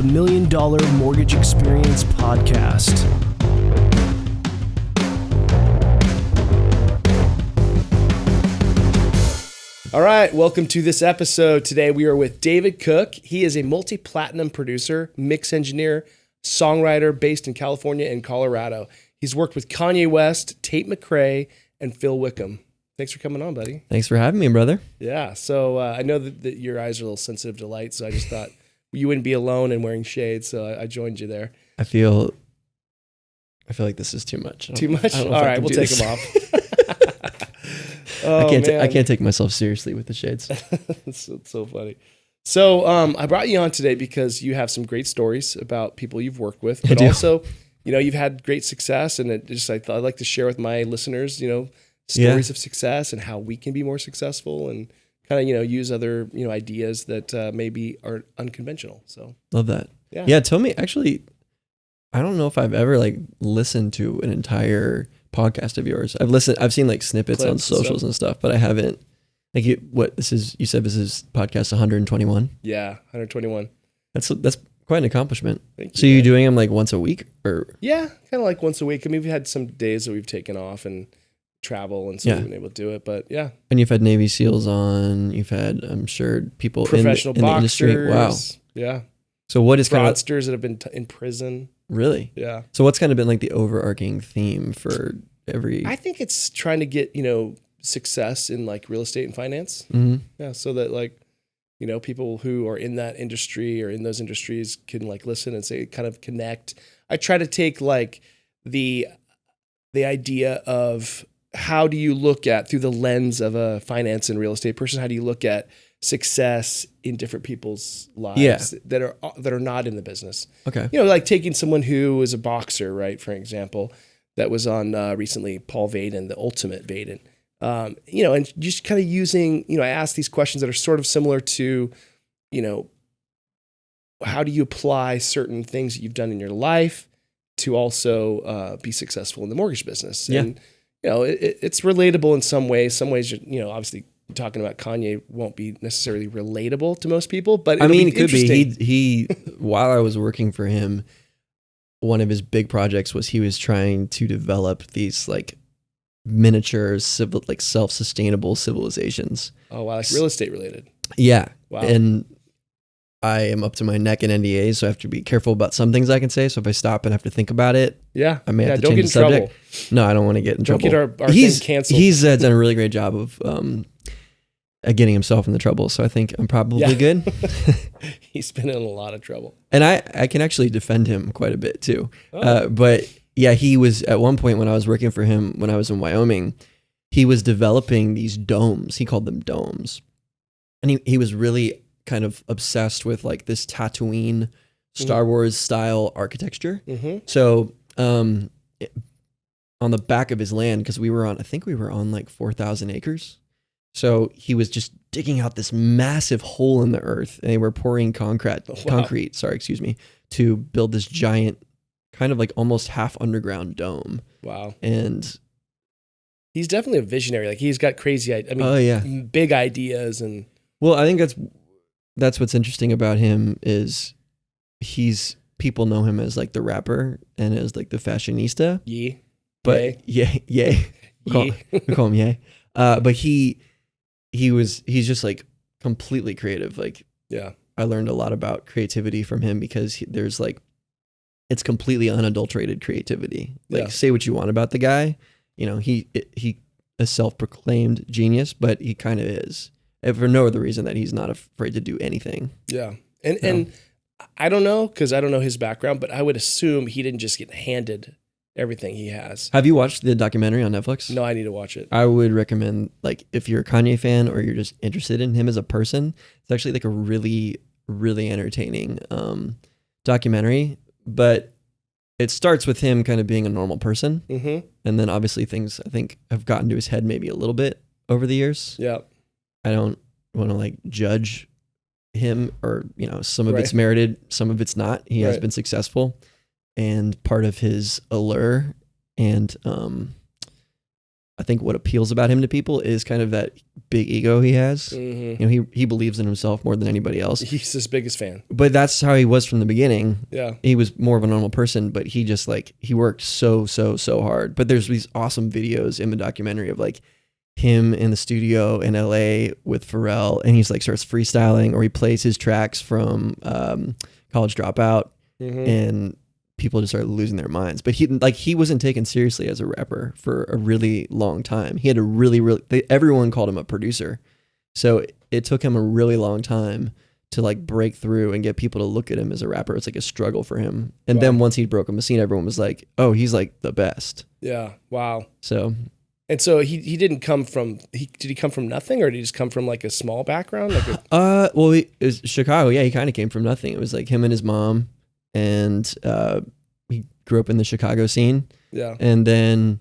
the $1 Million Mortgage Experience podcast. All right, welcome to this episode. Today we are with David Cook. He is a multi-platinum producer, mix engineer, songwriter based in California and Colorado. He's worked with Kanye West, Tate McRae, and Phil Wickham. Thanks for coming on, buddy. Thanks for having me, brother. Yeah, so I know that your eyes are a little sensitive to light, so I just thought you wouldn't be alone and wearing shades, so I joined you there. I feel like this is too much. Too much? All right, we'll take them off. I can't take myself seriously with the shades. It's so funny. So I brought you on today because you have some great stories about people you've worked with, but also, you've had great success, and I'd like to share with my listeners, stories of success and how we can be more successful, and kind of use other ideas that maybe are unconventional. So love that. Yeah. Tell me. Actually, I don't know if I've ever listened to an entire podcast of yours. I've seen snippets on socials and stuff, but I haven't. You said this is podcast 121. Yeah, 121. That's quite an accomplishment. Thank you. So you're doing them once a week, or? Yeah, kind of once a week. I mean, we've had some days that we've taken off and travel, and so we've been able to do it. But yeah. And you've had Navy SEALs on. You've had, I'm sure, people professional in the industry. Wow. Yeah. So what is fraudsters that have been in prison? Really? Yeah. So what's kind of been the overarching theme for every? I think it's trying to get success in real estate and finance. Mm-hmm. Yeah, so that people who are in that industry or in those industries can listen and say, kind of connect. I try to take the idea of how do you look at, through the lens of a finance and real estate person, how do you look at success in different people's lives that are not in the business? Okay. Taking someone who is a boxer, right, for example, that was on recently, Paul Vaden, the ultimate Vaden. And just kind of using, I ask these questions that are sort of similar to, how do you apply certain things that you've done in your life to also be successful in the mortgage business? Yeah. And, it's relatable in some ways. Some ways, obviously talking about Kanye won't be necessarily relatable to most people, but it could be. He while I was working for him, one of his big projects was he was trying to develop these miniature self-sustainable civilizations. Oh wow, real estate related. Yeah. Wow. And I am up to my neck in NDAs, so I have to be careful about some things I can say. So if I stop and have to think about it, I may have to change the subject. Trouble. No, I don't want to get in trouble. Don't get our thing canceled. He's done a really great job of getting himself in the trouble. So I think I'm probably good. He's been in a lot of trouble. And I can actually defend him quite a bit too. Oh. But yeah, he was at one point when I was working for him, when I was in Wyoming, he was developing these domes. He called them domes. And he was really kind of obsessed with this Tatooine Star Wars style architecture. Mm-hmm. So on the back of his land, because I think we were on 4,000 acres. So he was just digging out this massive hole in the earth, and they were pouring concrete, to build this giant kind of almost half underground dome. Wow. And he's definitely a visionary. He's got crazy, big ideas. And well, I think that's what's interesting about him is people know him as the rapper and as the fashionista. Yee. But Ye. We call him Ye. But he's just completely creative. I learned a lot about creativity from him because there's it's completely unadulterated creativity. Say what you want about the guy. He a self-proclaimed genius, but he kind of is. For no other reason that he's not afraid to do anything. Yeah. And I don't know, because I don't know his background, but I would assume he didn't just get handed everything he has. Have you watched the documentary on Netflix? No, I need to watch it. I would recommend, if you're a Kanye fan or you're just interested in him as a person, it's actually a really, really entertaining documentary. But it starts with him kind of being a normal person. Mm-hmm. And then obviously things, I think, have gotten to his head maybe a little bit over the years. Yeah. I don't want to judge him, or some of it's merited, some of it's not. He has been successful, and part of his allure and I think what appeals about him to people is kind of that big ego he has. You know, he believes in himself more than anybody else. He's his biggest fan. But that's how he was from the beginning. Yeah. He was more of a normal person, but he just like, he worked so hard. But there's these awesome videos in the documentary of like him in the studio in LA with Pharrell, and he's like starts freestyling, or he plays his tracks from College Dropout, and people just started losing their minds. But he wasn't taken seriously as a rapper for a really long time. He had a everyone called him a producer. So it took him a really long time to like break through and get people to look at him as a rapper. It's like a struggle for him. And then once he broke on the scene, everyone was like, oh, he's like the best. Yeah. Wow. So he didn't come from, did he come from nothing, or did he just come from like a small background? Well, it was Chicago. Yeah. He kind of came from nothing. It was like him and his mom, and he grew up in the Chicago scene. Yeah. And then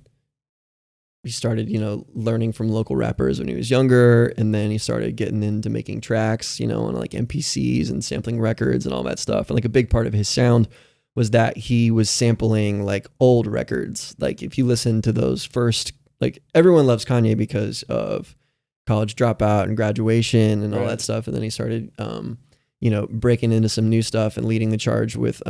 he started, you know, learning from local rappers when he was younger. And then he started getting into making tracks, you know, on like MPCs and sampling records and all that stuff. And like a big part of his sound was that he was sampling like old records. Like if you listen to those first, like everyone loves Kanye because of College Dropout and Graduation and all that stuff. And then he started, you know, breaking into some new stuff and leading the charge with,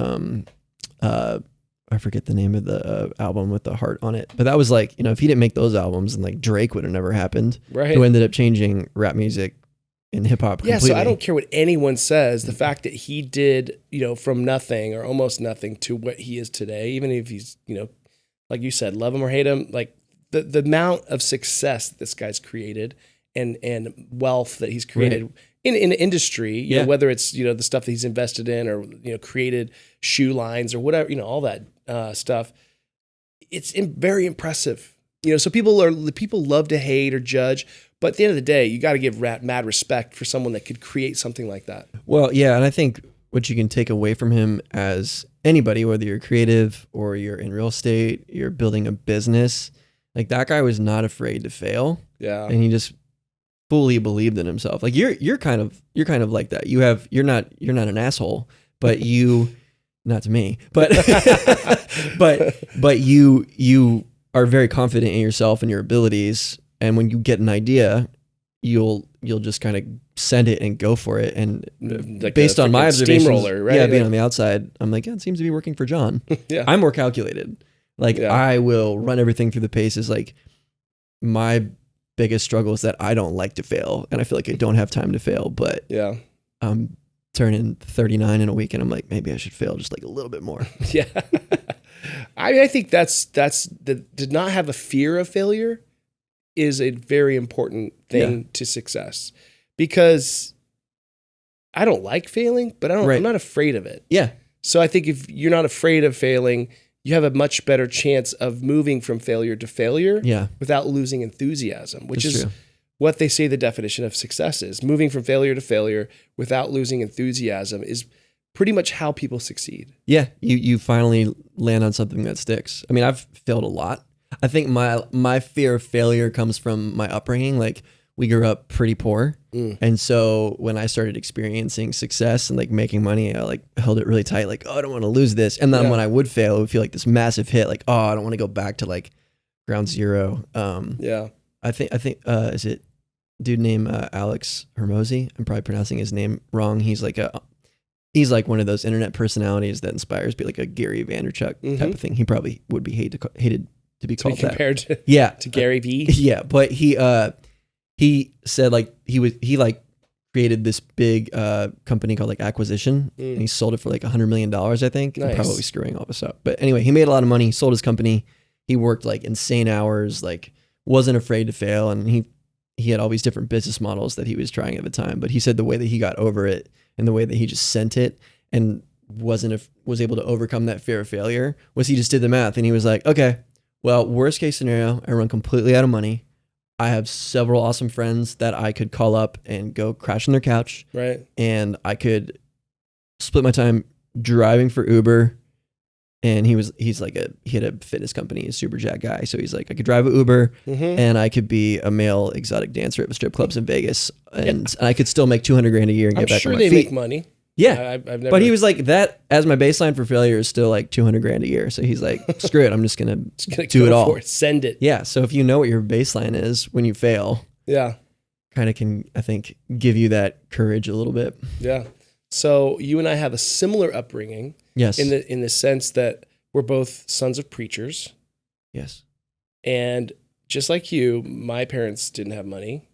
I forget the name of the album with the heart on it, but that was like, you know, if he didn't make those albums, and like Drake would have never happened. Right. Who ended up changing rap music and hip hop completely. Yeah. So I don't care what anyone says. The fact that he did, you know, from nothing or almost nothing to what he is today, even if he's, you know, like you said, love him or hate him, like the amount of success that this guy's created and wealth that he's created in the industry, you know, whether it's, you know, the stuff that he's invested in, or, you know, created shoe lines or whatever, you know, all that stuff. It's very impressive. You know, so people love to hate or judge, but at the end of the day, you got to give mad respect for someone that could create something like that. Well, yeah. And I think what you can take away from him as anybody, whether you're creative or you're in real estate, you're building a business, like that guy was not afraid to fail. Yeah. And he just fully believed in himself. Like you're kind of like that. You're not an asshole, but you, not to me, but but you are very confident in yourself and your abilities. And when you get an idea, you'll just kind of send it and go for it. And like based on my observations, right? Yeah, being on the outside, I'm like, yeah, it seems to be working for Jon. Yeah. I'm more calculated. Like I will run everything through the paces. Like my biggest struggle is that I don't like to fail, and I feel like I don't have time to fail. But yeah, I'm turning 39 in a week, and I'm like, maybe I should fail just like a little bit more. Yeah, I mean, I think that's did not have a fear of failure is a very important thing to success, because I don't like failing, but I'm not afraid of it. Yeah. So I think if you're not afraid of failing, you have a much better chance of moving from failure to failure without losing enthusiasm, which is what they say the definition of success is. Moving from failure to failure without losing enthusiasm is pretty much how people succeed. Yeah, you finally land on something that sticks. I mean, I've failed a lot. I think my fear of failure comes from my upbringing. Like, we grew up pretty poor. And so when I started experiencing success and like making money, I like held it really tight. Like, oh, I don't want to lose this. And then when I would fail, it would feel like this massive hit. Like, oh, I don't want to go back to like ground zero. I think is it dude named Alex Hermosi? I'm probably pronouncing his name wrong. He's like one of those internet personalities that inspires, be like a Gary Vaynerchuk type of thing. He probably would be hated to be called compared that. to Gary V. Yeah, but he said like he created this big company called like Acquisition, and he sold it for like $100 million, I think. Nice. I'm probably screwing all this up, but anyway, he made a lot of money. He sold his company. He worked like insane hours, like wasn't afraid to fail, and he had all these different business models that he was trying at the time. But he said the way that he got over it and the way that he just sent it and was able to overcome that fear of failure was he just did the math, and he was like, okay, well, worst case scenario, I run completely out of money. I have several awesome friends that I could call up and go crash on their couch. Right. And I could split my time driving for Uber. And he had a fitness company, a super jack guy. So he's like, I could drive an Uber and I could be a male exotic dancer at the strip clubs in Vegas. And I could still make $200,000 a year and get back on my feet. I'm sure they make money. Yeah. I've never. But he was like, that as my baseline for failure is still like $200,000 a year. So he's like, screw it. I'm just going to do it all. Send it. Yeah. So if you know what your baseline is when you fail. Yeah. Kind of can, I think, give you that courage a little bit. Yeah. So you and I have a similar upbringing. Yes. In the sense that we're both sons of preachers. Yes. And just like you, my parents didn't have money.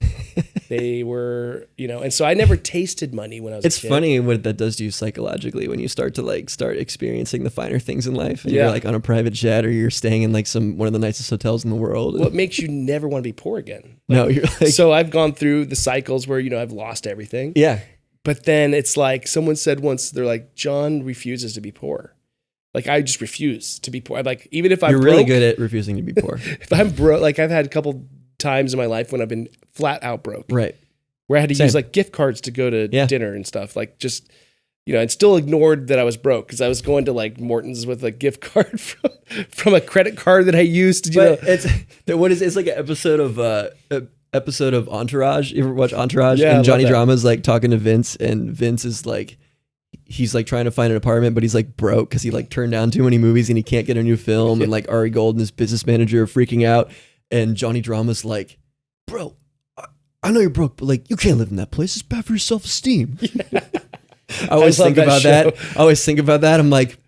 They were, and so I never tasted money when I was a kid. It's funny what that does to you psychologically when you start experiencing the finer things in life. And you're like on a private jet or you're staying in like one of the nicest hotels in the world. What makes you never want to be poor again? No, you're like. So I've gone through the cycles where, I've lost everything. Yeah. But then it's like someone said once, they're like, Jon refuses to be poor. Like I just refuse to be poor. I'm like, even if I'm You're really good at refusing to be poor. If I'm broke, like I've had a couple times in my life when I've been flat out broke. Right. Where I had to use like gift cards to go to dinner and stuff. Like just, and still ignored that I was broke because I was going to like Morton's with a gift card from a credit card that I used. It's like an episode of Entourage. You ever watch Entourage? Yeah, and Johnny Drama's like talking to Vince, and Vince is like, he's like trying to find an apartment, but he's like broke because he like turned down too many movies and he can't get a new film. And like Ari Gold and his business manager are freaking out. And Johnny Drama's like, bro, I know you're broke, but like you can't live in that place. It's bad for your self-esteem. Yeah. I always think about that. I always think about that. I'm like,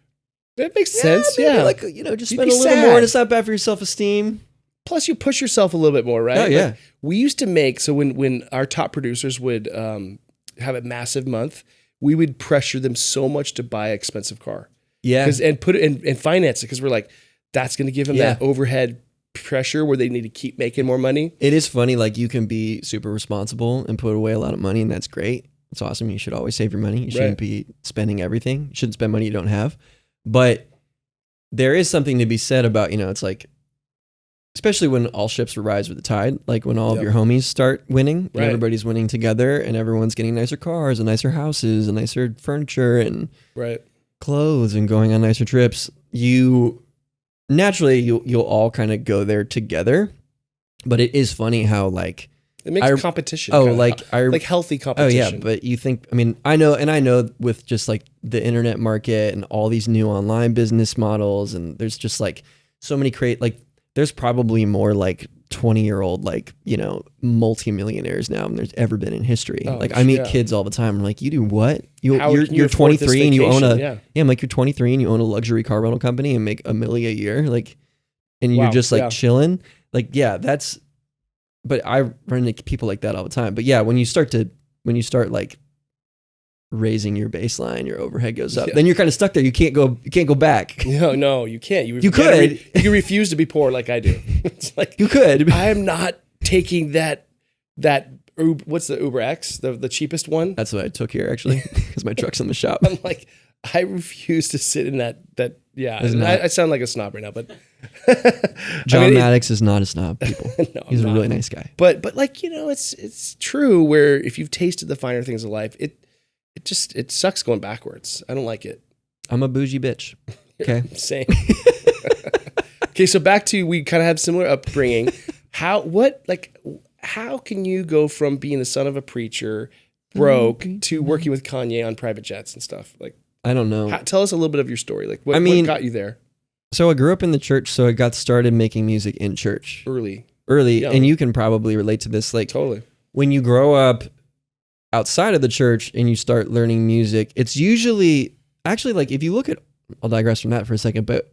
that makes sense. Yeah. Like, just spend a little more and it's not bad for your self-esteem. Plus you push yourself a little bit more, right? Oh, yeah. Like, we used to make, so when our top producers would have a massive month, we would pressure them so much to buy an expensive car. Yeah. And put it and finance it because we're like, that's going to give them that overhead pressure where they need to keep making more money. It is funny, like you can be super responsible and put away a lot of money, and that's great. It's awesome. You should always save your money. You shouldn't be spending everything. You shouldn't spend money you don't have. But there is something to be said about, it's like, especially when all ships rise with the tide, like when all of your homies start winning and everybody's winning together and everyone's getting nicer cars and nicer houses and nicer furniture and clothes and going on nicer trips, naturally you'll all kind of go there together. But it is funny how like it makes competition. Like healthy competition. Oh yeah, but you think, I know with just like the internet market and all these new online business models, and there's just like so many there's probably more like 20-year-old like multimillionaires now than there's ever been in history. I meet kids all the time. I'm like, you do what? You're 23 and you own I'm like, you're 23 and you own a luxury car rental company and make $1 million a year, like, and you're just like chilling. Like, that's. But I run into people like that all the time. But yeah, when you start like raising your baseline, your overhead goes up. Then you're kind of stuck there. You can't go back. No, you can't. You could. You can refuse to be poor like I do. It's like you could. I am not taking that what's the Uber X, the cheapest one. That's what I took here actually, because my truck's in the shop. I'm like, I refuse to sit in that. Yeah, I sound like a snob right now, but John Maddox is not a snob, people. No, he's a really nice guy. But like it's true where if you've tasted the finer things of life, it sucks going backwards. I don't like it. I'm a bougie bitch. Okay, same. Okay, so back to, we kind of have similar upbringing. How can you go from being the son of a preacher, broke, to working with Kanye on private jets and stuff? Like, I don't know. Tell us a little bit of your story. Like, what got you there? So I grew up in the church, so I got started making music in church. Early. Young. And you can probably relate to this. Like, totally. When you grow up outside of the church and you start learning music, it's usually, actually, like, if you look at, I'll digress from that for a second, but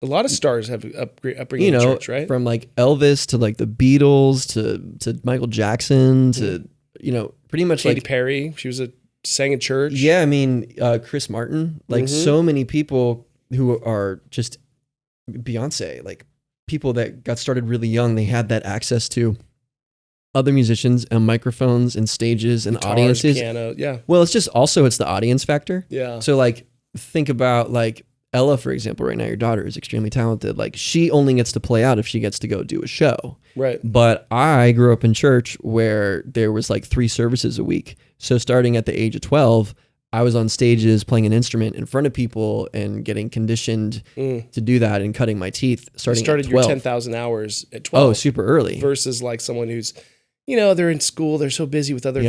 a lot of stars have upbringing in church, right? From like Elvis to like the Beatles to Michael Jackson to, pretty much Katy Perry. She sang in church. Yeah, I mean, Chris Martin, like so many people who are just Beyonce, like people that got started really young, they had that access to other musicians and microphones and stages and guitars, audiences. Piano, yeah. Well, it's the audience factor. Yeah. So like, think about like Ella, for example, right now, your daughter is extremely talented. Like, she only gets to play out if she gets to go do a show. Right. But I grew up in church where there was like 3 services a week. So starting at the age of 12, I was on stages playing an instrument in front of people and getting conditioned to do that and cutting my teeth starting at 12. Your 10,000 hours at 12. Oh, super early. Versus like someone who's, they're in school, they're so busy with other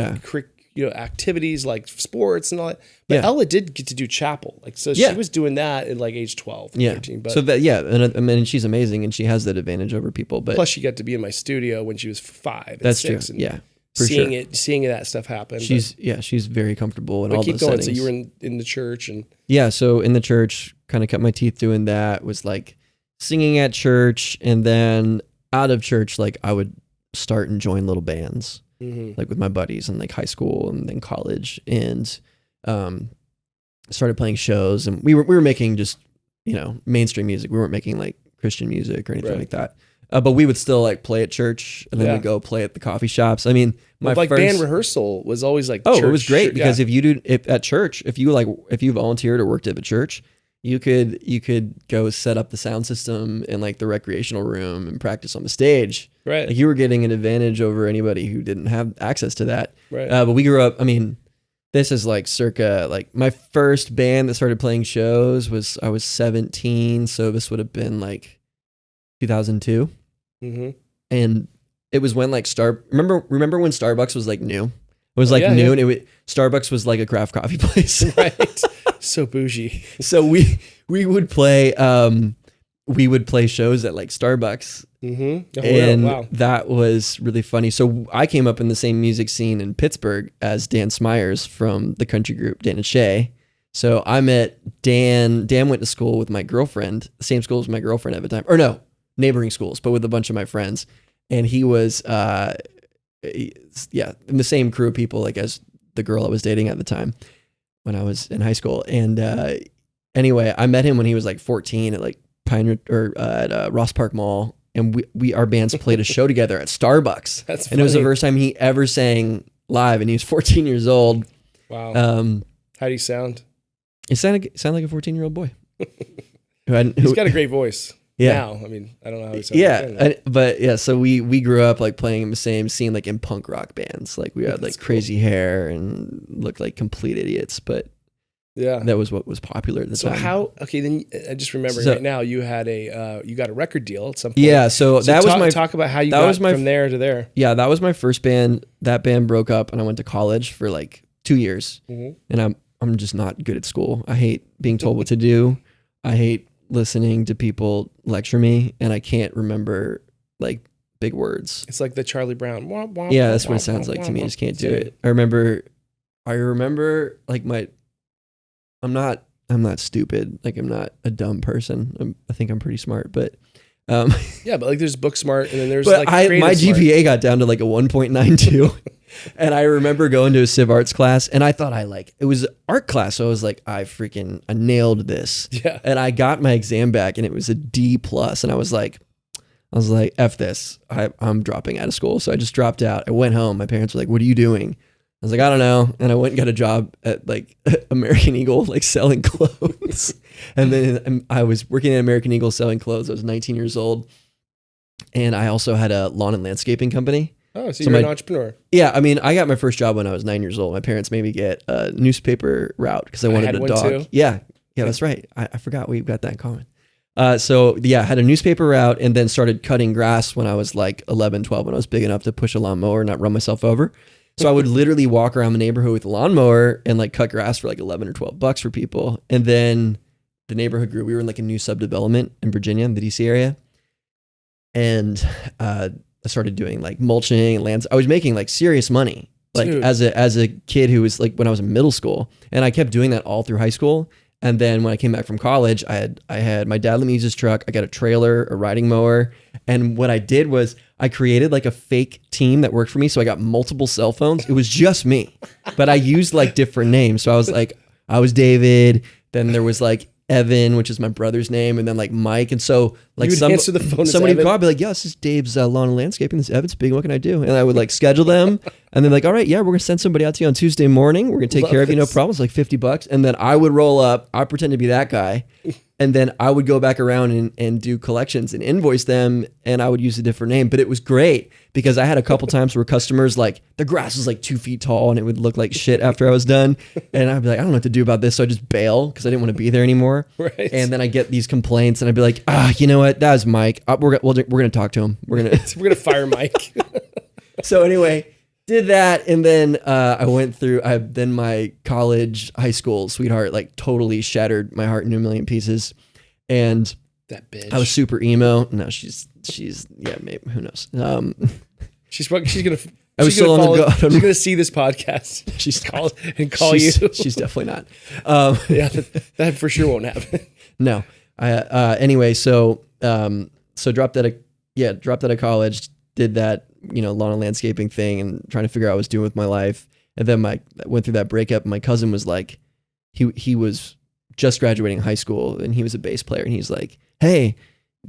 activities like sports and all that. But Ella did get to do chapel. Like, so she was doing that at like age 12, 13. But so that, and she's amazing and she has that advantage over people. But plus she got to be in my studio when she was 5 that's 6. True. And yeah. seeing that stuff happen. She's very comfortable in all those going. settings. So you were in the church and so in the church, kind of cut my teeth doing that. Was like singing at church, and then out of church, like I would start and join little bands, like with my buddies in like high school and then college, and started playing shows. And we were making just mainstream music. We weren't making like Christian music or anything like that. But we would still like play at church, and then we'd go play at the coffee shops. I mean, my first band rehearsal was always like church, it was great because if you volunteered or worked at a church, you could go set up the sound system in like the recreational room and practice on the stage. Right, like you were getting an advantage over anybody who didn't have access to that. Right, but we grew up. I mean, this is like circa like my first band that started playing shows was I was 17, so this would have been like 2002. And it was when like remember when Starbucks was like new? It was like new, and Starbucks was like a craft coffee place. Right. So bougie. So we would play shows at like Starbucks. And that was really funny. So I came up in the same music scene in Pittsburgh as Dan Smyers from the country group Dan and Shay. So I met Dan. Dan went to school with my girlfriend, the same school as my girlfriend at the time. Or no, neighboring schools, but with a bunch of my friends. And he was, in the same crew of people, like as the girl I was dating at the time when I was in high school. And anyway, I met him when he was like 14 at like at Ross Park Mall. And our bands played a show together at Starbucks. That's funny. And it was the first time he ever sang live, and he was 14 years old. Wow. How do you sound? He sounded like a 14-year-old boy. He's got a great voice. Yeah. Now, I mean, I don't know how he sounds. So we grew up like playing in the same scene, like in punk rock bands. Like we had like crazy hair and looked like complete idiots, but that was what was popular at the time. So then I just remember right now you had you got a record deal at some point. Yeah. So that was talk about how you got from there to there. Yeah. That was my first band. That band broke up and I went to college for like 2 years, and I'm just not good at school. I hate being told what to do. I hate listening to people lecture me, and I can't remember like big words. It's like the Charlie Brown. That's what it sounds like to me. I just can't do it. I remember like I'm not stupid. Like I'm not a dumb person. I think I'm pretty smart, but but like there's book smart, and then there's but like my smart. GPA got down to like a 1.92. And I remember going to a civ arts class, and I thought it was art class. So I was like, I nailed this. Yeah. And I got my exam back, and it was a D+. And I was like, F this. I'm dropping out of school. So I just dropped out. I went home. My parents were like, what are you doing? I was like, I don't know. And I went and got a job at like American Eagle, like selling clothes. And then I was working at American Eagle selling clothes. I was 19 years old. And I also had a lawn and landscaping company. Oh, so you're an entrepreneur. Yeah, I mean, I got my first job when I was 9 years old. My parents made me get a newspaper route because I wanted a dog. Too. Yeah, that's right. I forgot we've got that in common. I had a newspaper route and then started cutting grass when I was like 11, 12, when I was big enough to push a lawnmower and not run myself over. So I would literally walk around the neighborhood with a lawnmower and like cut grass for like 11 or 12 bucks for people. And then the neighborhood grew. We were in like a new subdevelopment in Virginia, in the DC area. And I started doing like mulching and lands. I was making like serious money, like as a kid who was like when I was in middle school, and I kept doing that all through high school. And then when I came back from college, I had my dad let me use his truck. I got a trailer, a riding mower. And what I did was I created like a fake team that worked for me. So I got multiple cell phones. It was just me, but I used like different names. So I was David. Then there was like Evan, which is my brother's name, and then like Mike. And so like answer the phone. Somebody would call, I'd be like, yeah, this is Dave's lawn and landscaping. This is Evan speaking. What can I do? And I would like schedule them. And then like, all right, yeah, we're going to send somebody out to you on Tuesday morning. We're going to take care of you. No problem. It's like $50. And then I would roll up. I pretend to be that guy. And then I would go back around and do collections and invoice them. And I would use a different name, but it was great because I had a couple times where customers like the grass was like 2 feet tall and it would look like shit after I was done. And I'd be like, I don't know what to do about this. So I just bail because I didn't want to be there anymore. Right. And then I get these complaints and I'd be like, you know what? That was Mike. We're going to talk to him. We're going to fire Mike. So anyway, did that, and then I went through. Then my high school sweetheart like totally shattered my heart into a million pieces, and that bitch. I was super emo. No, she's yeah, maybe who knows. She's gonna. I was still on the go. She's gonna see this podcast. She's call you. She's definitely not. Yeah, that for sure won't happen. No. Anyway, so dropped out of college, did that, lawn and landscaping thing and trying to figure out what I was doing with my life. And then went through that breakup. And my cousin was like, he was just graduating high school and he was a bass player. And he's like, hey,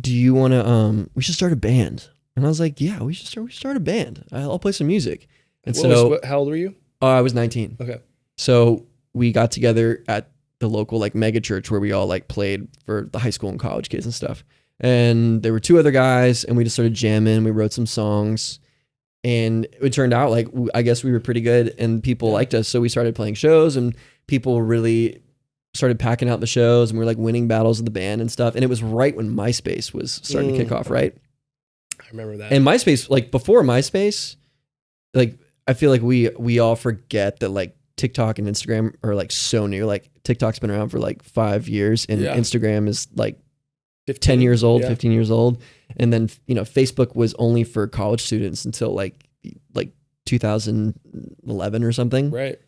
do you want to, we should start a band. And I was like, yeah, we should start a band. I'll play some music. And how old were you? I was 19. Okay. So we got together at the local like mega church where we all like played for the high school and college kids and stuff. And there were two other guys and we just started jamming. We wrote some songs and it turned out like, I guess we were pretty good and people liked us. So we started playing shows and people really started packing out the shows and we were like winning battles of the band and stuff. And it was right when MySpace was starting to kick off, right? I remember that. And MySpace, like before MySpace, like I feel like we all forget that like TikTok and Instagram are like so new. Like TikTok's been around for like 5 years and Instagram is like 10 years old, 15 years old. And then, Facebook was only for college students until like 2011 or something. Right.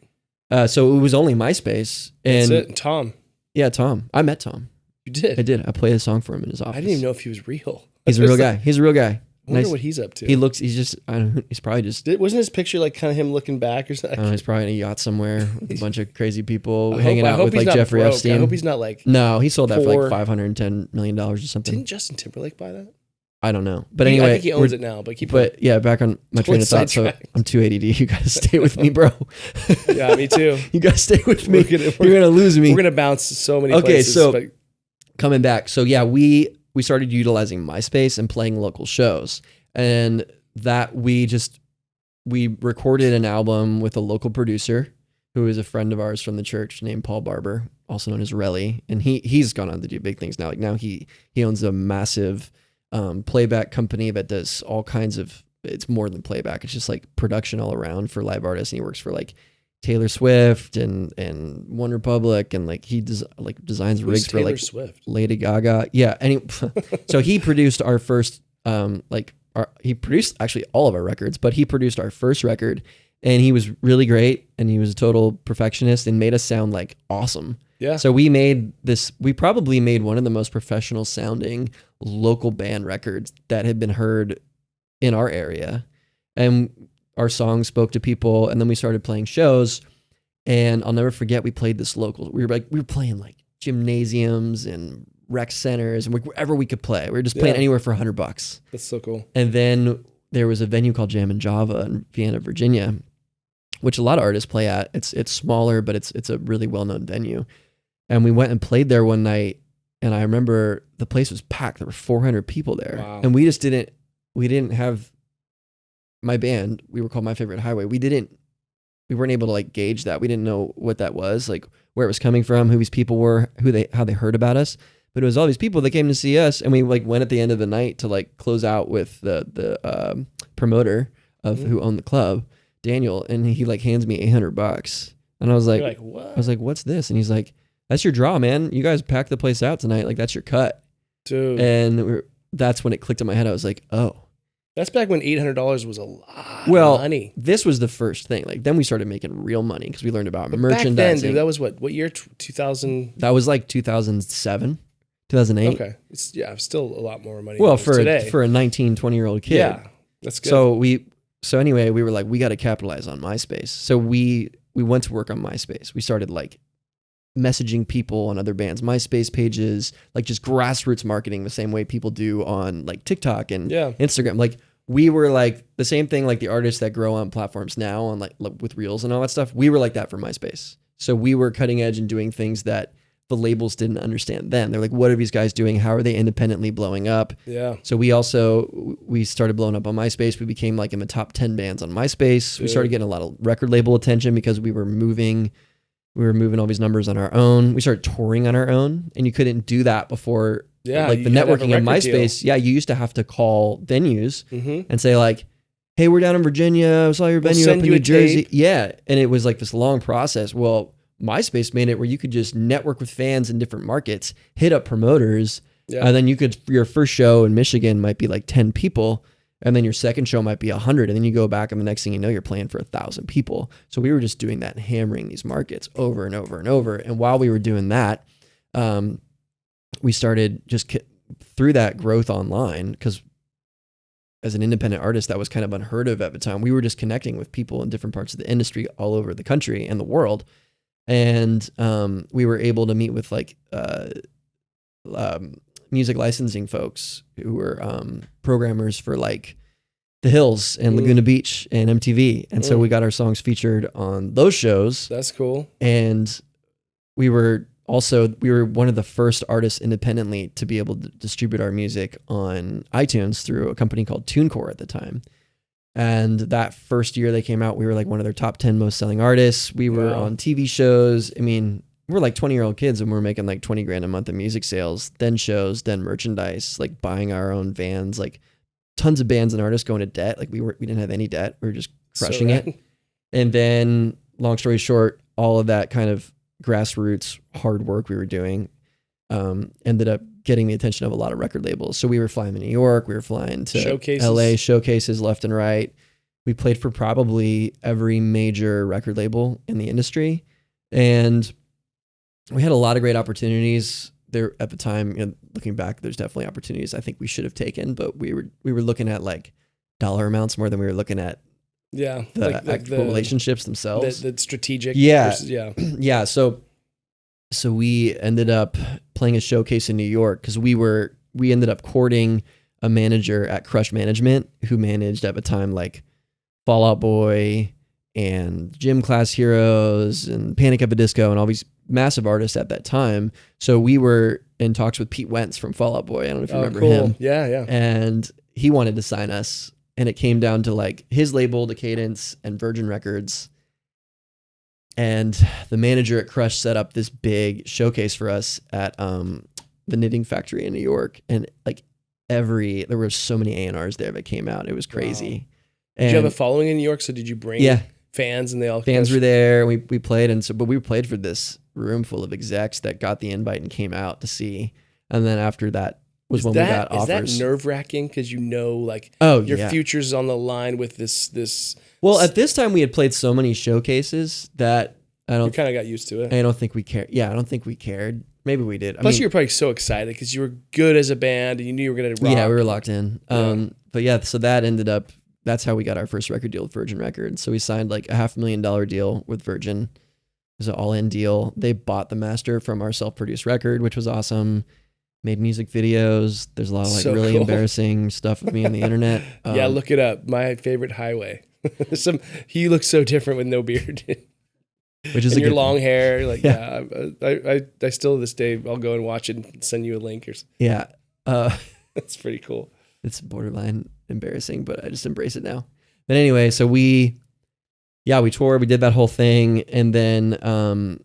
So it was only MySpace. And that's it. Tom. Yeah, Tom. I met Tom. You did? I did. I played a song for him in his office. I didn't even know if he was real. He's a real guy. He's a real guy. I wonder what he's up to. He's probably just... Wasn't his picture like kind of him looking back or something? He's probably in a yacht somewhere with a bunch of crazy people hanging out with like Jeffrey broke. Epstein. I hope he's not like... No, he sold that for like $510 million or something. Didn't Justin Timberlake buy that? I don't know. But anyway... I think he owns it now, but back on my train of thought. So I'm too ADD. You got to stay with me, bro. Yeah, me too. You got to stay with me. You're going to lose me. We're going to bounce so many places. Okay, so coming back. So yeah, we started utilizing MySpace and playing local shows. And that we recorded an album with a local producer who is a friend of ours from the church named Paul Barber, also known as Relly. And he's gone on to do big things now. Like now he owns a massive playback company that does all kinds of, it's more than playback. It's just like production all around for live artists. And he works for like Taylor Swift and One Republic. And like he designs rigs for like Swift? Lady Gaga. Yeah. So he produced our first, he produced actually all of our records, but he produced our first record and he was really great and he was a total perfectionist and made us sound like awesome. Yeah. So we probably made one of the most professional sounding local band records that had been heard in our area. And our songs spoke to people and then we started playing shows and I'll never forget we played this local, we were playing like gymnasiums and rec centers and wherever we could play. We were just playing anywhere for $100. That's so cool. And then there was a venue called Jam and Java in Vienna, Virginia, which a lot of artists play at. It's smaller, but it's a really well-known venue. And we went and played there one night and I remember the place was packed. There were 400 people there. Wow. And we didn't have my band. We were called My Favorite Highway. We weren't able to like gauge that. We didn't know what that was, like where it was coming from, who these people were, how they heard about us. But it was all these people that came to see us, and we like went at the end of the night to like close out with the promoter of who owned the club, Daniel, and he like hands me $800, and I was like, what? I was like, what's this? And he's like, that's your draw, man. You guys packed the place out tonight, like that's your cut, dude. And that's when it clicked in my head. I was like, oh, that's back when $800 was a lot of money. This was the first thing. Like then we started making real money because we learned about merchandising. Back then, dude, that was what year? 2000. That was like 2007. 2008. Okay. It's still a lot more money. Well, today. for a 19, 20-year-old kid. Yeah, that's good. So anyway, we were like, we got to capitalize on MySpace. So we went to work on MySpace. We started like messaging people on other bands' MySpace pages, like just grassroots marketing the same way people do on like TikTok and Instagram. Like we were like the same thing, like the artists that grow on platforms now on like with Reels and all that stuff. We were like that for MySpace. So we were cutting edge and doing things that the labels didn't understand then. They're like, what are these guys doing? How are they independently blowing up? Yeah. So we started blowing up on MySpace. We became like in the top 10 bands on MySpace. Dude. We started getting a lot of record label attention because we were moving all these numbers on our own. We started touring on our own, and you couldn't do that before. Yeah. Like the networking of MySpace. Deal. Yeah. You used to have to call venues and say like, hey, we're down in Virginia. I saw your venue up in New Jersey. Tape. Yeah. And it was like this long process. Well, MySpace made it where you could just network with fans in different markets, hit up promoters, and then you could, your first show in Michigan might be like 10 people, and then your second show might be 100, and then you go back, and the next thing you know, you're playing for 1,000 people. So we were just doing that and hammering these markets over and over and over. And while we were doing that, we started just through that growth online, because as an independent artist, that was kind of unheard of at the time. We were just connecting with people in different parts of the industry all over the country and the world. And we were able to meet with like music licensing folks who were programmers for like The Hills and Laguna Beach and MTV. And so we got our songs featured on those shows. That's cool. And we were one of the first artists independently to be able to distribute our music on iTunes through a company called TuneCore at the time. And that first year they came out, we were like one of their top 10 most selling artists. We were on TV shows. I mean, we're like 20-year-old kids and we're making like 20 grand a month in music sales, then shows, then merchandise, like buying our own vans, like tons of bands and artists going to debt. Like we didn't have any debt. We were just crushing it. And then long story short, all of that kind of grassroots hard work we were doing ended up getting the attention of a lot of record labels. So we were flying to New York, we were flying to LA, showcases left and right. We played for probably every major record label in the industry. And we had a lot of great opportunities there at the time. You know, looking back, there's definitely opportunities I think we should have taken, but we were looking at like dollar amounts more than we were looking at the actual relationships themselves. The strategic. Yeah. Versus, yeah. So we ended up playing a showcase in New York because we ended up courting a manager at Crush Management who managed at the time like Fall Out Boy and Gym Class Heroes and Panic at the Disco and all these massive artists at that time. So we were in talks with Pete Wentz from Fall Out Boy. I don't know if you remember him. Yeah. And he wanted to sign us. And it came down to like his label, Decadence, and Virgin Records. And the manager at Crush set up this big showcase for us at the Knitting Factory in New York. And like there were so many A&Rs there that came out. It was crazy. Wow. Did you have a following in New York? So did you bring fans and they all fans were there? We played, but we played for this room full of execs that got the invite and came out to see. And then after that was when we got offers. Is that nerve-wracking? Because you know, like, your future's on the line with this. Well, at this time we had played so many showcases that you kind of got used to it. I don't think we cared. Yeah, I don't think we cared. Maybe we did. Plus, you were probably so excited because you were good as a band and you knew you were going to rock. Yeah, we were locked in. But yeah, so that ended up. That's how we got our first record deal with Virgin Records. So we signed like a $500,000 deal with Virgin. It was an all-in deal. They bought the master from our self-produced record, which was awesome. Made music videos. There's a lot of like really embarrassing stuff of me on the internet. Yeah, look it up. My favorite highway. He looks so different with no beard. Which is and your long hair. Like, I still to this day, I'll go and watch it and send you a link or something. Yeah. That's pretty cool. It's borderline embarrassing, but I just embrace it now. But anyway, so we toured, we did that whole thing. And then,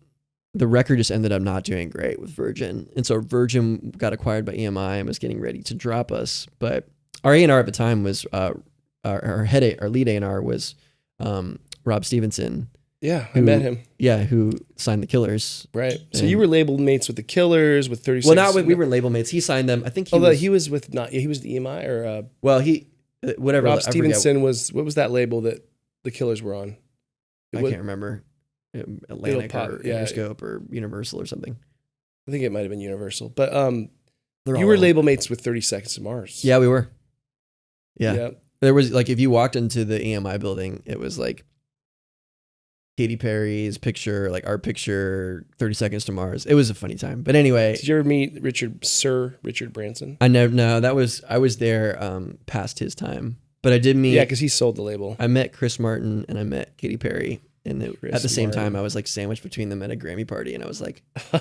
the record just ended up not doing great with Virgin. And so Virgin got acquired by EMI and was getting ready to drop us. But our A&R at the time was, our lead A&R was Rob Stevenson. Yeah, I met him. Yeah, who signed the Killers. Right. So you were label mates with the Killers, with 36. Well, we weren't label mates. He signed them. I think he was with he was the EMI or... whatever. Rob Stevenson what was that label that the Killers were on? I can't remember. Atlantic or Interscope or Universal or something. I think it might have been Universal, but you were label mates with 30 Seconds to Mars. Yeah, we were. Yeah. There was like, if you walked into the EMI building, it was like Katy Perry's picture, like our picture, 30 Seconds to Mars. It was a funny time. But anyway. Did you ever meet Sir Richard Branson? I was there past his time, but I did meet. Yeah, because he sold the label. I met Chris Martin and I met Katy Perry. And at the same time, I was like sandwiched between them at a Grammy party. And I was like, I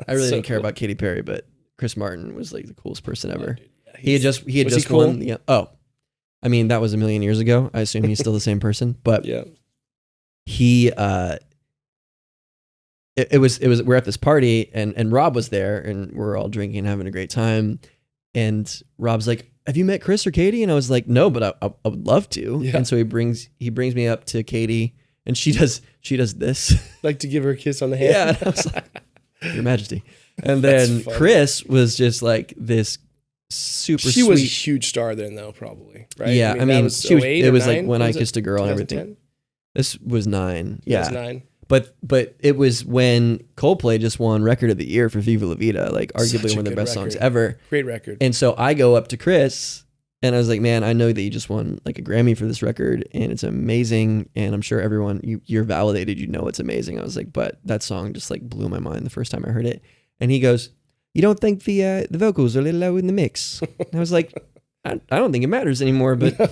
really didn't care about Katy Perry, but Chris Martin was like the coolest person ever. Dude, yeah, he had just won. Yeah. Oh, I mean, that was a million years ago. I assume he's still the same person, but he, we're at this party and Rob was there and we're all drinking and having a great time. And Rob's like, have you met Chris or Katie? And I was like, no, but I would love to. Yeah. And so he brings me up to Katie, and she does this. Like to give her a kiss on the hand. Yeah. And I was like, Your Majesty. And then Chris was just like this super she sweet. was a huge star then though, probably, right? Yeah. I mean, was she was, 08 it or was 9? like When I Was it Kissed a Girl and 2010? everything. This was 9. It Yeah. was 9. But it was when Coldplay just won Record of the Year for Viva La Vida, like arguably Such a one of their good best songs record. ever. Great record. And so I go up to Chris and I was like, man, I know that you just won like a Grammy for this record and it's amazing. And I'm sure everyone, you're validated, you know it's amazing. I was like, but that song just like blew my mind the first time I heard it. And he goes, you don't think the vocals are a little low in the mix? And I was like, I don't think it matters anymore, but...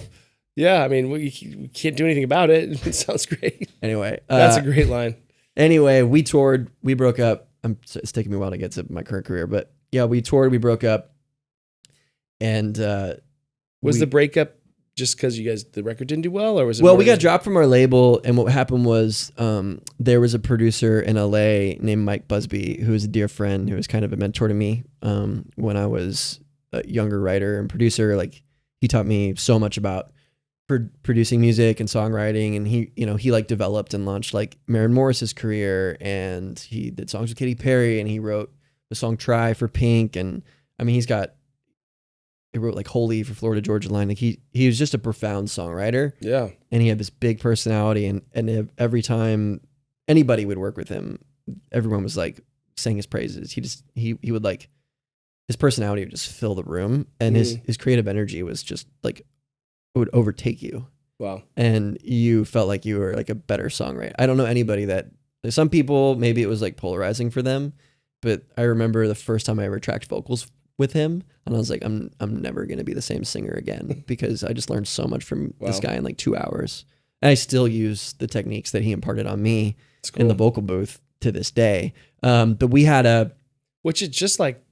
Yeah, I mean, we can't do anything about it. It sounds great. Anyway. That's a great line. Anyway, we toured, we broke up. It's taking me a while to get to my current career, but yeah, we toured, we broke up. And was the breakup just because the record didn't do well, or was it? Well, we got dropped from our label, and what happened was there was a producer in LA named Mike Busby, who was a dear friend, who was kind of a mentor to me when I was a younger writer and producer. Like, he taught me so much about producing music and songwriting, and he like developed and launched like Maren Morris's career, and he did songs with Katy Perry, and he wrote the song Try for Pink, and I mean he wrote like Holy for Florida Georgia Line. Like he was just a profound songwriter. Yeah. And he had this big personality, and every time anybody would work with him, everyone was like saying his praises. He would like, his personality would just fill the room, and his creative energy was just like, it would overtake you. Wow. And you felt like you were like a better songwriter. I don't know anybody that, some people, maybe it was like polarizing for them, but I remember the first time I ever tracked vocals with him, and I was like, I'm never going to be the same singer again, because I just learned so much from this guy in like 2 hours. And I still use the techniques that he imparted on me in the vocal booth to this day. But we had which is just like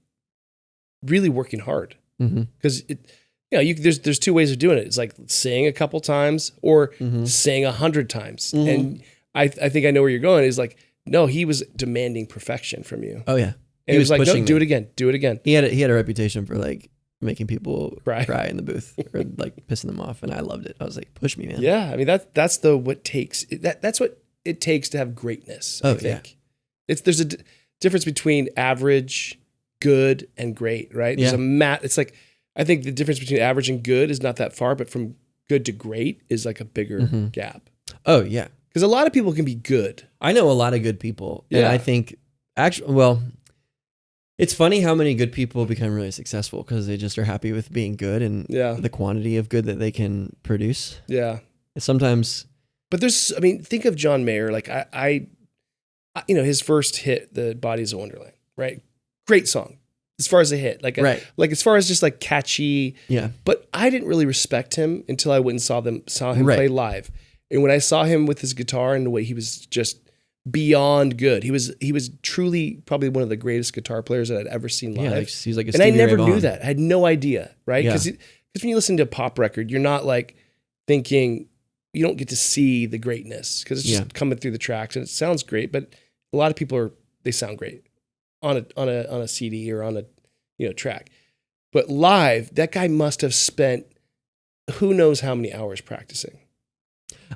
really working hard, because there's two ways of doing it. It's like sing a couple times or sing 100 times. And I think I know where you're going. Is like, no, he was demanding perfection from you. Oh yeah. And he was like, no, do it again. He had a reputation for like making people cry in the booth or like pissing them off, and I loved it. I was like, push me, man. Yeah, I mean that's what it takes to have greatness. I think there's a difference between average, good, and great, right? Yeah. It's like, I think the difference between average and good is not that far, but from good to great is like a bigger gap. Oh yeah, because a lot of people can be good. I know a lot of good people, and I think it's funny how many good people become really successful because they just are happy with being good and the quantity of good that they can produce. Yeah. Sometimes. But think of John Mayer. Like I his first hit, The Bodies of Wonderland, right? Great song as far as a hit. Like as far as just like catchy. Yeah. But I didn't really respect him until I went and saw him play live. And when I saw him with his guitar and the way he was just beyond good. He was truly probably one of the greatest guitar players that I'd ever seen live. Yeah, he's like a and I Stevie never Ray knew Vaughan. that. I had no idea, right? Yeah. Because when you listen to a pop record, you're not like thinking, you don't get to see the greatness because it's just coming through the tracks and it sounds great. But a lot of people they sound great on a CD or on a track. But live, that guy must have spent who knows how many hours practicing.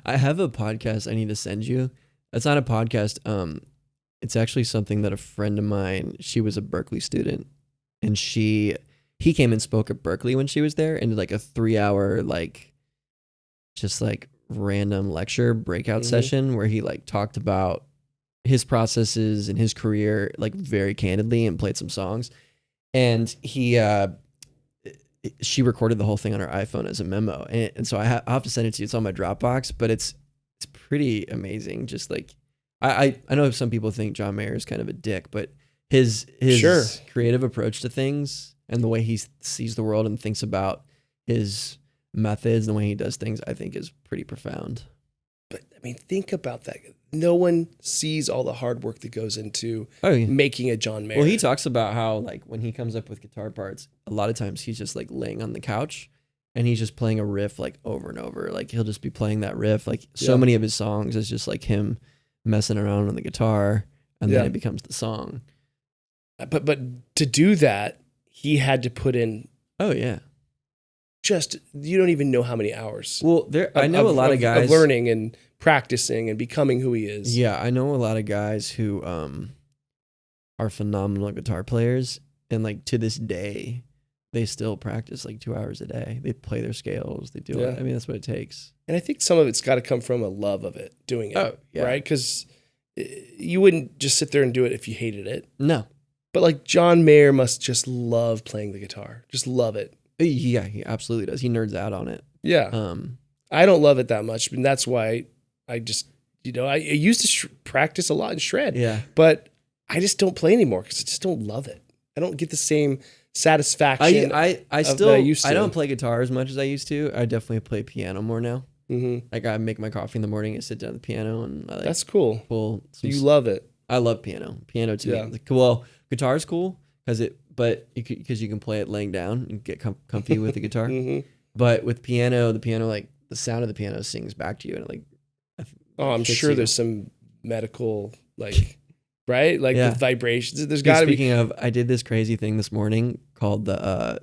I have a podcast I need to send you. It's not a podcast. It's actually something that a friend of mine, she was a Berkeley student, and he came and spoke at Berkeley when she was there, and did like a 3-hour just random lecture breakout session where he like talked about his processes and his career like very candidly and played some songs. And she recorded the whole thing on her iPhone as a memo, and so I'll have to send it to you. It's on my Dropbox, but it's pretty amazing. Just like I know some people think John Mayer is kind of a dick, but his creative approach to things and the way he sees the world and thinks about his methods and the way he does things, I think is pretty profound. But I mean, think about that. No one sees all the hard work that goes into making a John Mayer. Well, he talks about how like when he comes up with guitar parts, a lot of times he's just like laying on the couch and he's just playing a riff like over and over. Like he'll just be playing that riff. Like so many of his songs is just like him messing around on the guitar, and then it becomes the song. But to do that, he had to put in you don't even know how many hours. Well, I know a lot of guys of learning and practicing and becoming who he is. Yeah, I know a lot of guys who are phenomenal guitar players, and like to this day, they still practice like 2 hours a day. They play their scales. They do it. I mean, that's what it takes. And I think some of it's got to come from a love of it, doing it. Oh, yeah. Right? Because you wouldn't just sit there and do it if you hated it. No. But like John Mayer must just love playing the guitar. Just love it. Yeah, he absolutely does. He nerds out on it. Yeah. I don't love it that much, and that's why I just, I used to practice a lot and shred. Yeah. But I just don't play anymore because I just don't love it. I don't get the same satisfaction. I still used to. I don't play guitar as much as I used to. I definitely play piano more now. Mm-hmm. Like I make my coffee in the morning and sit down at the piano, and that's cool. You love it. I love piano. Piano to me. Like, well, guitar is cool because you can play it laying down and get comfy with the guitar. Mm-hmm. But with piano, like the sound of the piano sings back to you, and it I'm sure there's some medical right? Like the vibrations. There's got to be. Speaking of, I did this crazy thing this morning called the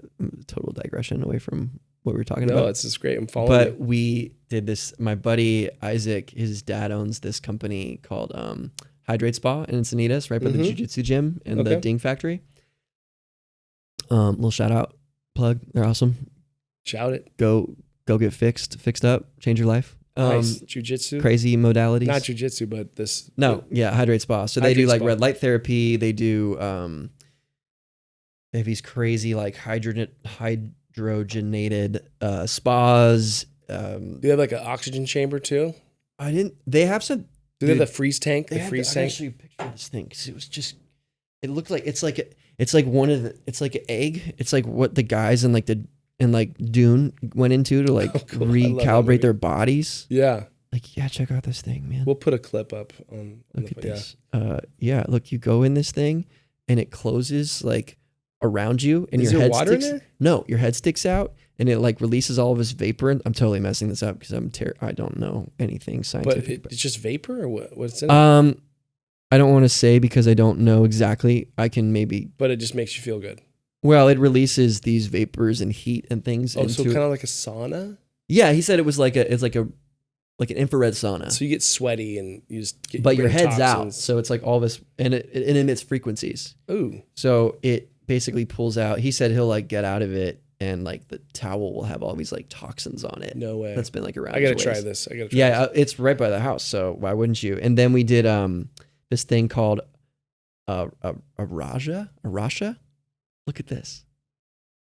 total digression away from what we were talking about. No, it's just great. I'm following. But we did this. My buddy Isaac, his dad owns this company called Hydrate Spa in Encinitas, right by the jiu-jitsu gym and the Ding Factory. Little shout out, plug. They're awesome. Shout it. Go get fixed up, change your life. Nice. Jiu-jitsu? Crazy modalities. Not jiu-jitsu, but this. No, Hydrate Spa. So they do like red light therapy. They do, they have these crazy like hydrogenated spas. Do they have like an oxygen chamber too? They have some. Do they have the freeze tank? I actually picture this thing because it was just, it looked like, it's like an egg. It's like what the guys in Dune went into to recalibrate their bodies. Yeah. Check out this thing, man. We'll put a clip up on look at this. Look, you go in this thing and it closes like around you and Is your there head water sticks. in there? No, your head sticks out and it like releases all of this vapor. I'm totally messing this up because I don't know anything scientific. But it's just vapor or what's in it? I don't want to say because I don't know exactly. I can maybe. But it just makes you feel good. Well, it releases these vapors and heat and things. Oh, so kind of like a sauna? Yeah, he said it was like an infrared sauna. So you get sweaty and you just get. But your head's out, so it's like all this, and it emits frequencies. Ooh. So it basically pulls out. He said he'll like get out of it, and like the towel will have all these like toxins on it. No way. That's been like around. I gotta try this. It's right by the house, so why wouldn't you? And then we did this thing called a Raja. Look at this.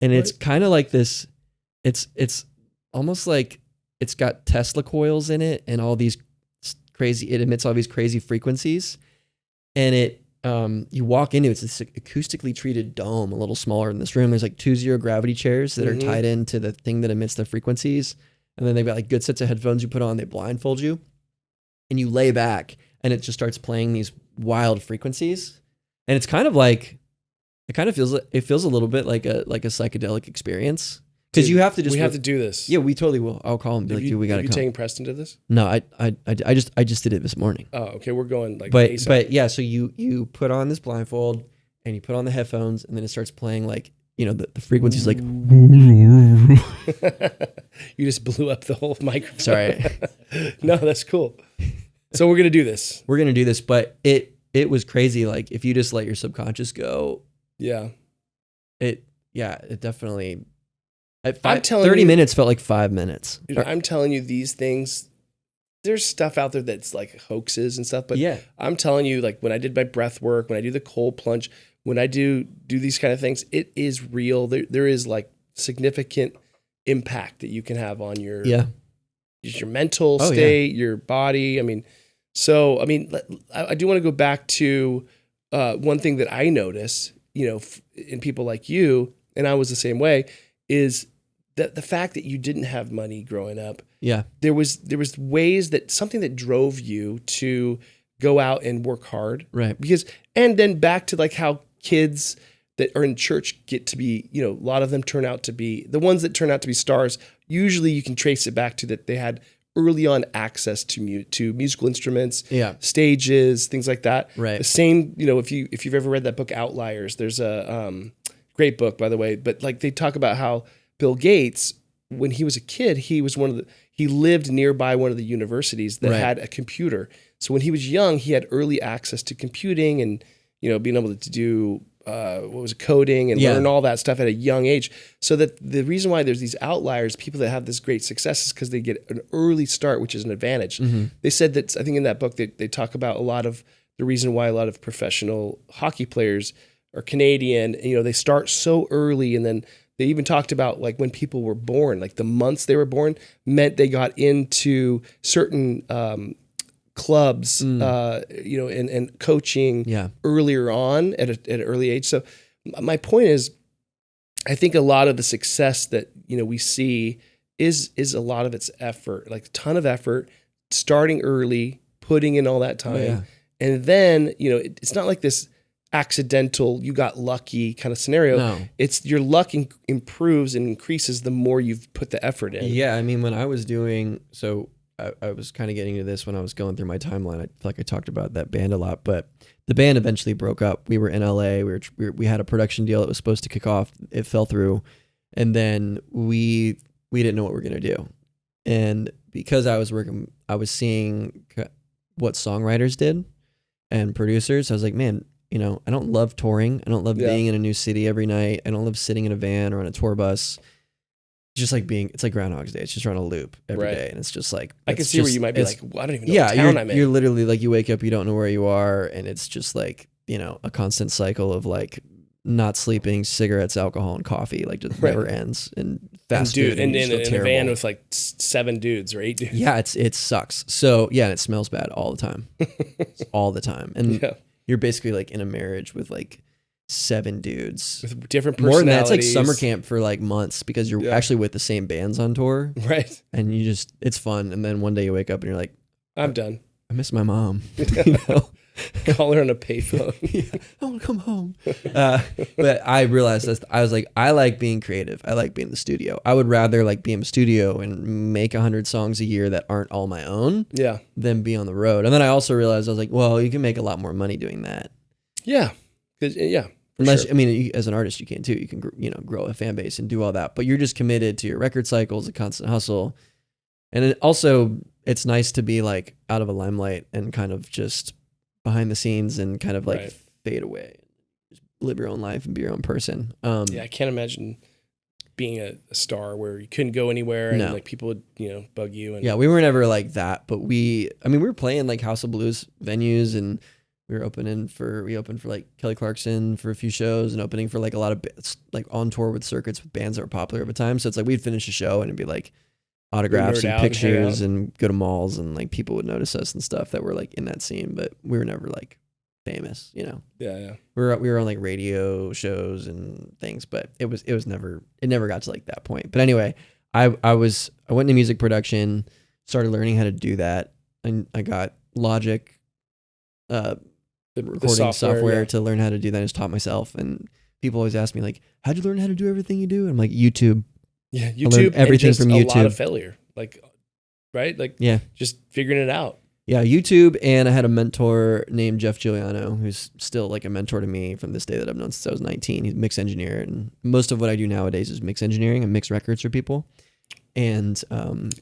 And it's kind of like this, it's almost like it's got Tesla coils in it and all these it emits all these crazy frequencies. And it, you walk into it's this acoustically treated dome, a little smaller in this room. There's like 2 zero gravity chairs that are tied into the thing that emits the frequencies. And then they've got like good sets of headphones you put on, they blindfold you and you lay back and it just starts playing these wild frequencies. And it's kind of like, it feels a little bit like a psychedelic experience because you have to just. We have to do this. Yeah, we totally will. I'll call him. Be like, dude, we gotta come. Are you taking Preston to this? No, I just did it this morning. Oh, okay. We're going but yeah. So you put on this blindfold and you put on the headphones and then it starts playing like the frequencies like. You just blew up the whole microphone. Sorry. No, that's cool. So we're gonna do this. But it was crazy. Like if you just let your subconscious go. Yeah. It definitely. 30 minutes felt like 5 minutes. Dude, I'm telling you, these things, there's stuff out there that's like hoaxes and stuff. But I'm telling you, like when I did my breath work, when I do the cold plunge, when I do these kind of things, it is real. There is like significant impact that you can have on your mental state, your body. I do want to go back to one thing that I notice, in people like you, and I was the same way, is that the fact that you didn't have money growing up. Yeah. There was ways that something that drove you to go out and work hard. Right. And then back to like how kids that are in church get to be, a lot of them turn out to be, the ones that turn out to be stars, usually you can trace it back to that they had early on access to musical instruments, stages, things like that. Right. The same, if you've ever read that book Outliers, there's a great book, by the way, but like they talk about how Bill Gates when he was a kid, he lived nearby one of the universities that had a computer. So when he was young, he had early access to computing and, being able to do coding and learn all that stuff at a young age. So that the reason why there's these outliers, people that have this great success, is because they get an early start, which is an advantage. Mm-hmm. They said that, I think in that book, they talk about a lot of the reason why a lot of professional hockey players are Canadian. They start so early, and then they even talked about like when people were born, like the months they were born meant they got into certain clubs, and coaching earlier on at an early age. So my point is, I think a lot of the success that, we see is a lot of its effort, like a ton of effort, starting early, putting in all that time. Oh, yeah. And then, it's not like this accidental, you got lucky kind of scenario. No. It's your luck improves and increases the more you've put the effort in. Yeah. I mean, when I was doing, I was kind of getting to this when I was going through my timeline. I feel like I talked about that band a lot, but the band eventually broke up. We were in LA. We had a production deal that was supposed to kick off. It fell through. And then we didn't know what we were going to do. And because I was seeing what songwriters did and producers, I was like, man, I don't love touring. I don't love being in a new city every night. I don't love sitting in a van or on a tour bus. Just like it's like Groundhog's Day. It's just on a loop every day. And it's just like, I can see where you might be like, well, I don't even know what town I'm in. You're literally like, you wake up, you don't know where you are. And it's just like, a constant cycle of like not sleeping, cigarettes, alcohol, and coffee, like just never ends. And fast food. And in a van with like 7 dudes or 8 dudes. Yeah, it sucks. So yeah, and it smells bad all the time. All the time. And you're basically like in a marriage with like 7 dudes with different personalities. More than that, it's like summer camp for like months because you're actually with the same bands on tour. Right. And it's fun. And then one day you wake up and you're like, I'm done. I miss my mom. Call her on a payphone. I want to come home. But I realized I was like, I like being creative. I like being in the studio. I would rather like be in the studio and make 100 songs a year that aren't all my own than be on the road. And then I also realized I was like, well, you can make a lot more money doing that. Yeah. Unless, sure. I mean, as an artist, you can too. You can, grow a fan base and do all that. But you're just committed to your record cycles, a constant hustle. And it's nice to be like out of a limelight and kind of just behind the scenes and kind of like fade away. Just live your own life and be your own person. I can't imagine being a star where you couldn't go anywhere and like people would, bug you. And we were never like that. But we were playing like House of Blues venues, and we opened for like Kelly Clarkson for a few shows, and opening for like a lot of like on tour with circuits with bands that were popular at the time. So it's like we'd finish a show and it'd be like autographs and pictures and go to malls, and like people would notice us and stuff that were like in that scene, but we were never like famous, Yeah. We were on like radio shows and things, but it never got to like that point. But anyway, I went into music production, started learning how to do that, and I got Logic, the recording software to learn how to do that. I just taught myself, and people always ask me like, how'd you learn how to do everything you do? And I'm like, YouTube. Yeah, YouTube. Everything from YouTube. A lot of failure, right? Just figuring it out. Yeah, YouTube, and I had a mentor named Jeff Giuliano, who's still like a mentor to me from this day that I've known since I was 19. He's a mix engineer, and most of what I do nowadays is mix engineering and mix records for people. And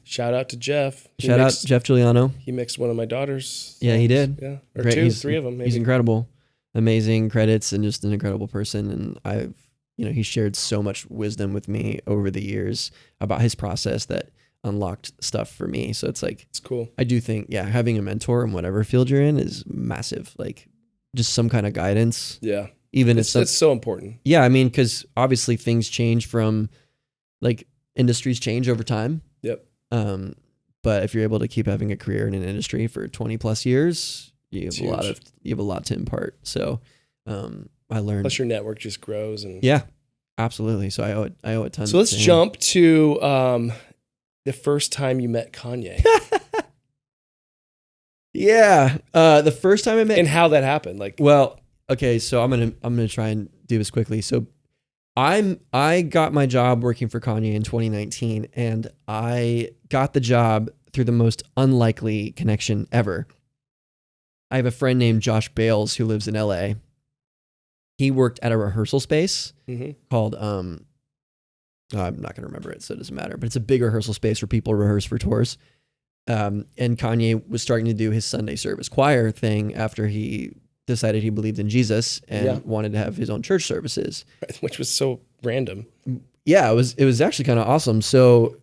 shout out to Jeff. Jeff Giuliano. He mixed one of my daughter's. Yeah, he did. Yeah, or great. 3 of them. Maybe. He's incredible, amazing credits, and just an incredible person. And he shared so much wisdom with me over the years about his process that unlocked stuff for me. So it's like, it's cool. I do think, having a mentor in whatever field you're in is massive. Like just some kind of guidance. Yeah. Even it's so important. Yeah. I mean, cause obviously things change from like industries change over time. Yep. But if you're able to keep having a career in an industry for 20 plus years, you have a lot to impart. So, I learned. Plus your network just grows and absolutely. So I owe it tons. So let's jump to, the first time you met Kanye. The first time I met, and how that happened. Okay, so I'm gonna try and do this quickly. So I got my job working for Kanye in 2019, and I got the job through the most unlikely connection ever. I have a friend named Josh Bales who lives in LA. He worked at a rehearsal space called I'm not going to remember it, so it doesn't matter. But it's a big rehearsal space where people rehearse for tours. And Kanye was starting to do his Sunday service choir thing after he decided he believed in Jesus and wanted to have his own church services, which was so random. Yeah, it was actually kind of awesome. So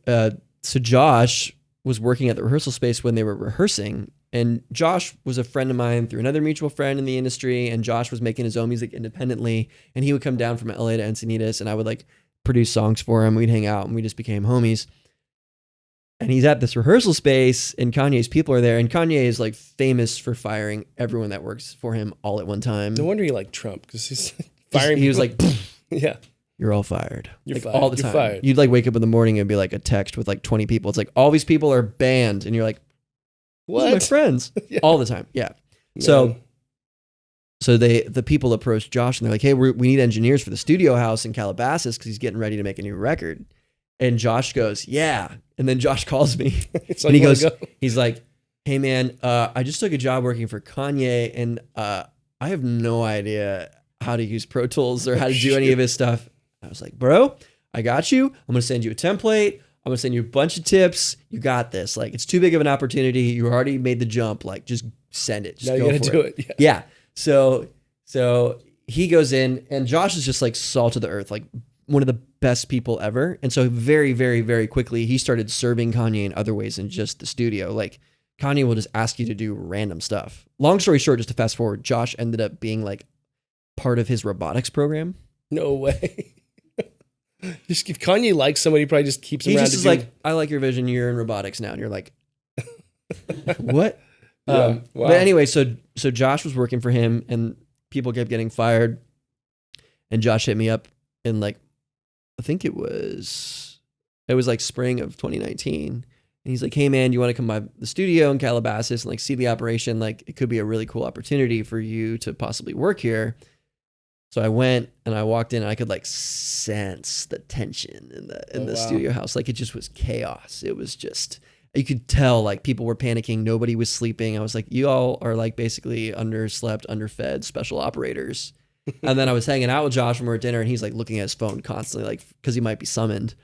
Josh was working at the rehearsal space when they were rehearsing, and Josh was a friend of mine through another mutual friend in the industry, and Josh was making his own music independently, and he would come down from LA to Encinitas, and I would like produce songs for him. We'd hang out, and we just became homies. And he's at this rehearsal space, and Kanye's people are there, and Kanye is like famous for firing everyone that works for him all at one time. No wonder he liked Trump, because he's firing. He was like, yeah. You're all fired. You're like, fired. All the You're time. Fired. You'd like wake up in the morning and be like a text with like 20 people. It's like all these people are banned, and you're like, what? Those are my friends. Yeah. All the time. Yeah. Man. So the people approached Josh and they're like, hey, we need engineers for the studio house in Calabasas because he's getting ready to make a new record. And Josh goes, yeah. And then Josh calls me and he goes, he's like, hey man, I just took a job working for Kanye, and I have no idea how to use Pro Tools or how to do any of his stuff. I was like, bro, I got you. I'm going to send you a template. I'm going to send you a bunch of tips. You got this. Like, it's too big of an opportunity. You already made the jump. Like, just send it. Just now you got to do it. Yeah. So he goes in, and Josh is just like salt of the earth, like one of the best people ever. And so very, very, very quickly, he started serving Kanye in other ways than just the studio. Like, Kanye will just ask you to do random stuff. Long story short, just to fast forward, Josh ended up being like part of his robotics program. No way. Just if Kanye likes somebody, he probably just keeps him around. He's just like, I like your vision. You're in robotics now. And you're like, what? Wow. But anyway, so Josh was working for him, and people kept getting fired. And Josh hit me up in like, I think it was like spring of 2019. And he's like, hey man, you want to come by the studio in Calabasas and like see the operation? Like, it could be a really cool opportunity for you to possibly work here. So I went and I walked in, and I could like sense the tension in the studio house. Like, it just was chaos. It was just, you could tell like people were panicking. Nobody was sleeping. I was like, you all are like basically underslept, underfed special operators. And then I was hanging out with Josh when we were at dinner, and he's like looking at his phone constantly, like, because he might be summoned.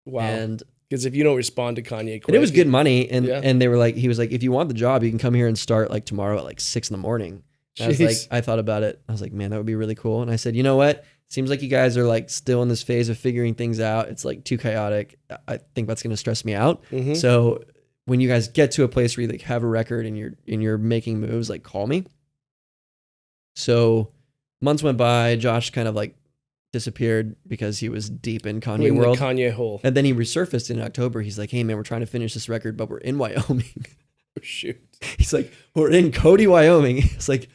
Wow. And because if you don't respond to Kanye quick, and it was good money. And they were like, he was like, if you want the job, you can come here and start like tomorrow at like 6 a.m. I was like, I thought about it. I was like, man, that would be really cool. And I said, you know what? Seems like you guys are like still in this phase of figuring things out. It's like too chaotic. I think that's going to stress me out. Mm-hmm. So when you guys get to a place where you like have a record and you're making moves, like call me. So months went by. Josh kind of like disappeared because he was deep in Kanye world. The Kanye hole. And then he resurfaced in October. He's like, hey man, we're trying to finish this record, but we're in Wyoming. Oh, shoot. He's like, we're in Cody, Wyoming. It's like,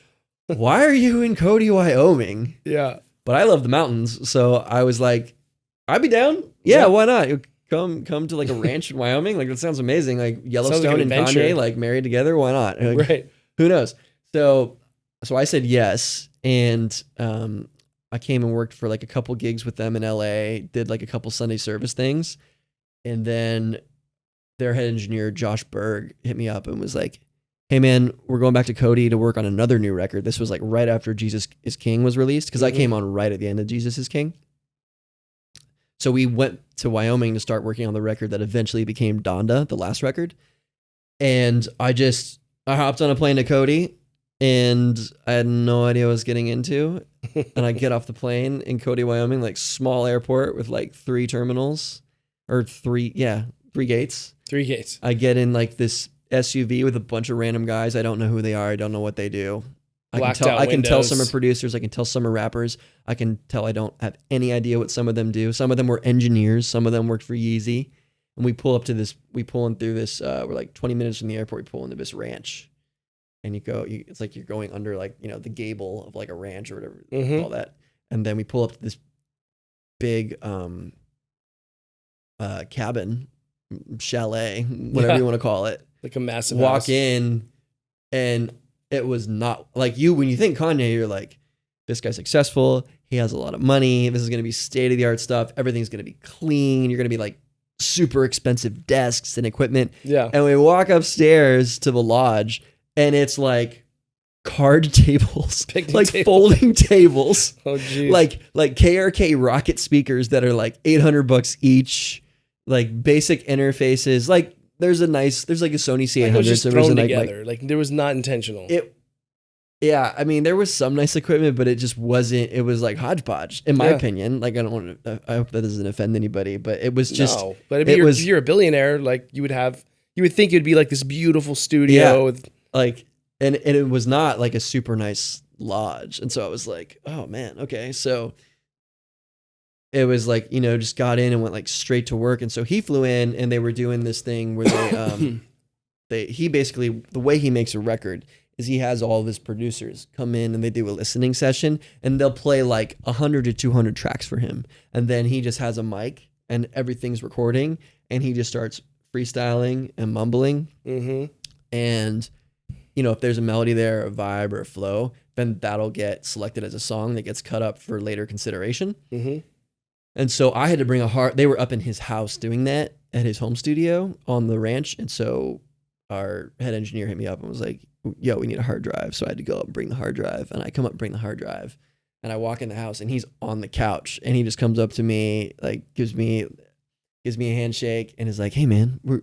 why are you in Cody, Wyoming? Yeah. But I love the mountains. So I was like, I'd be down. Yeah, why not? Come to like a ranch in Wyoming. Like, that sounds amazing. Like Yellowstone and Kanye, like married together. Why not? Like, right. Who knows? So I said yes. And I came and worked for like a couple gigs with them in LA, did like a couple Sunday service things. And then their head engineer, Josh Berg, hit me up and was like, hey man, we're going back to Cody to work on another new record. This was like right after Jesus is King was released, because I came on right at the end of Jesus is King. So we went to Wyoming to start working on the record that eventually became Donda, the last record. And I hopped on a plane to Cody, and I had no idea what I was getting into. And I get off the plane in Cody, Wyoming, like small airport with like 3 terminals or 3 gates. 3 gates. I get in like this SUV with a bunch of random guys. I don't know who they are. I don't know what they do. I can tell some are producers. I can tell some are rappers. I can tell I don't have any idea what some of them do. Some of them were engineers. Some of them worked for Yeezy. And we pull in through this, we're like 20 minutes from the airport. We pull into this ranch. And it's like you're going under like, you know, the gable of like a ranch or whatever you call that. And then we pull up to this big cabin, chalet, whatever you want to call it. Like a massive walk house. In, and it was not like when you think Kanye, you're like, this guy's successful. He has a lot of money. This is going to be state of the art stuff. Everything's going to be clean. You're going to be like super expensive desks and equipment. Yeah. And we walk upstairs to the lodge, and it's like card tables, Picnic like table. folding tables, Oh, geez. like KRK Rocket speakers that are like $800 each, like basic interfaces. Like there's like a Sony C800. Like it was just so thrown like, together. Like there was not intentional. Yeah, I mean, there was some nice equipment, but it just wasn't. It was like hodgepodge, in my opinion. Like, I don't want to. I hope that doesn't offend anybody, but it was just. No, but if you're a billionaire, like you would think it'd be like this beautiful studio. With, like, and it was not like a super nice lodge, and so I was like, oh man, okay, so. It was like, just got in and went like straight to work, and so he flew in, and they were doing this thing where he basically, the way he makes a record is he has all of his producers come in and they do a listening session, and they'll play like 100 to 200 tracks for him. And then he just has a mic and everything's recording, and he just starts freestyling and mumbling. Mm-hmm. And, if there's a melody there, a vibe or a flow, then that'll get selected as a song that gets cut up for later consideration. Mm-hmm. And so I had to bring they were up in his house doing that at his home studio on the ranch. And so our head engineer hit me up and was like, yo, we need a hard drive. So I had to go up and bring the hard drive, and I come up and bring the hard drive, and I walk in the house, and he's on the couch, and he just comes up to me, like gives me a handshake, and is like, hey man, we're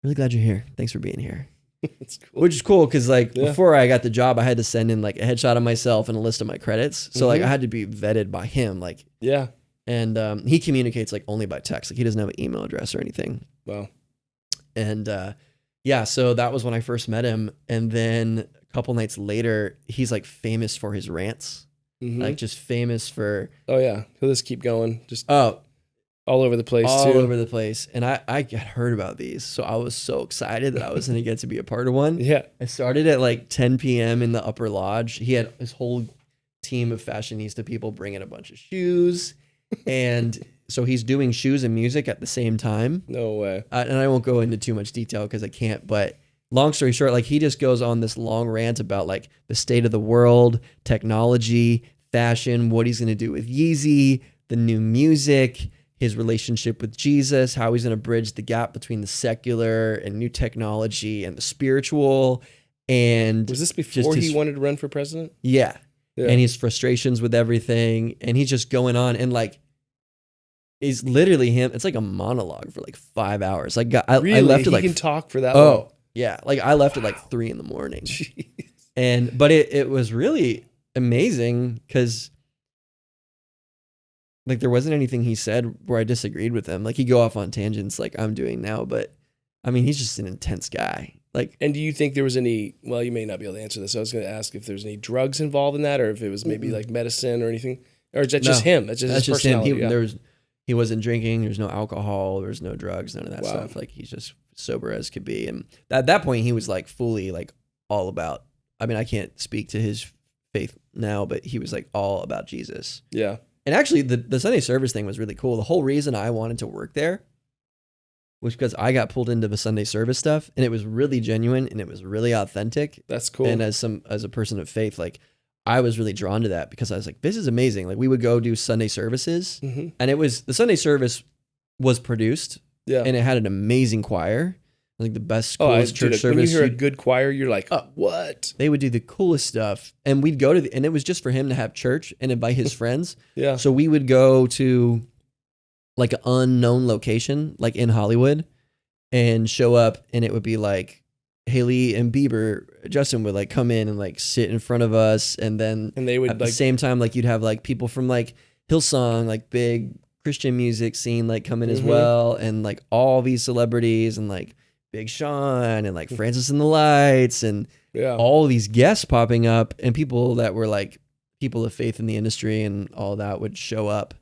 really glad you're here. Thanks for being here. That's cool. Which is cool. Cause like before I got the job, I had to send in like a headshot of myself and a list of my credits. So like I had to be vetted by him. Like, yeah. And he communicates like only by text. Like he doesn't have an email address or anything. Wow. And yeah, so that was when I first met him. And then a couple nights later, he's like famous for his rants. Mm-hmm. Like just famous for. Oh yeah, he'll just keep going. Just all over the place all over the place. And I had heard about these, so I was so excited that I was going to get to be a part of one. Yeah. I started at like 10 p.m. in the upper lodge. He had his whole team of fashionista people bringing a bunch of shoes. And so he's doing shoes and music at the same time. No way. And I won't go into too much detail because I can't, but long story short, like he just goes on this long rant about like the state of the world, technology, fashion, what he's going to do with Yeezy, the new music, his relationship with Jesus, how he's going to bridge the gap between the secular and new technology and the spiritual. And was this before he wanted to run for president? Yeah. And his frustrations with everything. And he's just going on, and like, it's literally him. It's like a monologue for like 5 hours. Like I left it like, he can talk for that long. Oh yeah. Like I left at like 3 a.m. Jeez. But it was really amazing because like there wasn't anything he said where I disagreed with him. Like he'd go off on tangents like I'm doing now, but I mean, he's just an intense guy. Like, and do you think there was any, well, you may not be able to answer this. I was going to ask if there's any drugs involved in that, or if it was maybe like medicine or anything, or is that just him? That's just his personality. Him. He wasn't drinking. There's no alcohol. There's no drugs, none of that stuff. Like he's just sober as could be. And at that point he was like fully like all about, I mean, I can't speak to his faith now, but he was like all about Jesus. Yeah. And actually the Sunday service thing was really cool. The whole reason I wanted to work there was because I got pulled into the Sunday service stuff, and it was really genuine and it was really authentic. That's cool. And as a person of faith, like I was really drawn to that because I was like, this is amazing. Like we would go do Sunday services, and the Sunday service was produced, and it had an amazing choir. Like the best, coolest church service. When you hear a good choir, you're like, what? They would do the coolest stuff. And we'd go to and it was just for him to have church and invite his friends. Yeah. So we would go to like an unknown location, like in Hollywood, and show up, and it would be like Haley and Justin would like come in and like sit in front of us. And then they would at the same time, like you'd have like people from like Hillsong, like big Christian music scene, like come in as well. And like all these celebrities and like Big Sean and like Francis and the Lights and all these guests popping up, and people that were like people of faith in the industry and all that would show up.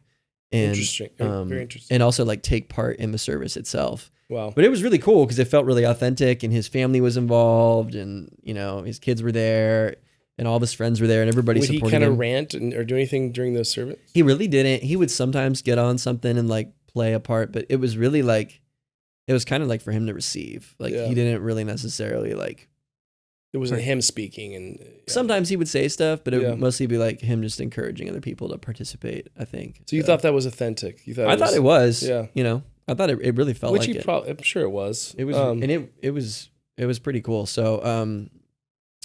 And, interesting. Very interesting. And also like take part in the service itself. Wow. But it was really cool because it felt really authentic, and his family was involved, and his kids were there, and all of his friends were there, and everybody supported him. Would he kind of rant or do anything during the service? He really didn't. He would sometimes get on something and like play a part, but it was really like, it was kind of like for him to receive. Like he didn't really necessarily like. It wasn't him speaking, and sometimes he would say stuff, but it would mostly be like him just encouraging other people to participate, I think. So you thought that was authentic? I thought it was. Yeah. I thought it really felt like it. I'm sure it was. It was, and it was pretty cool. So,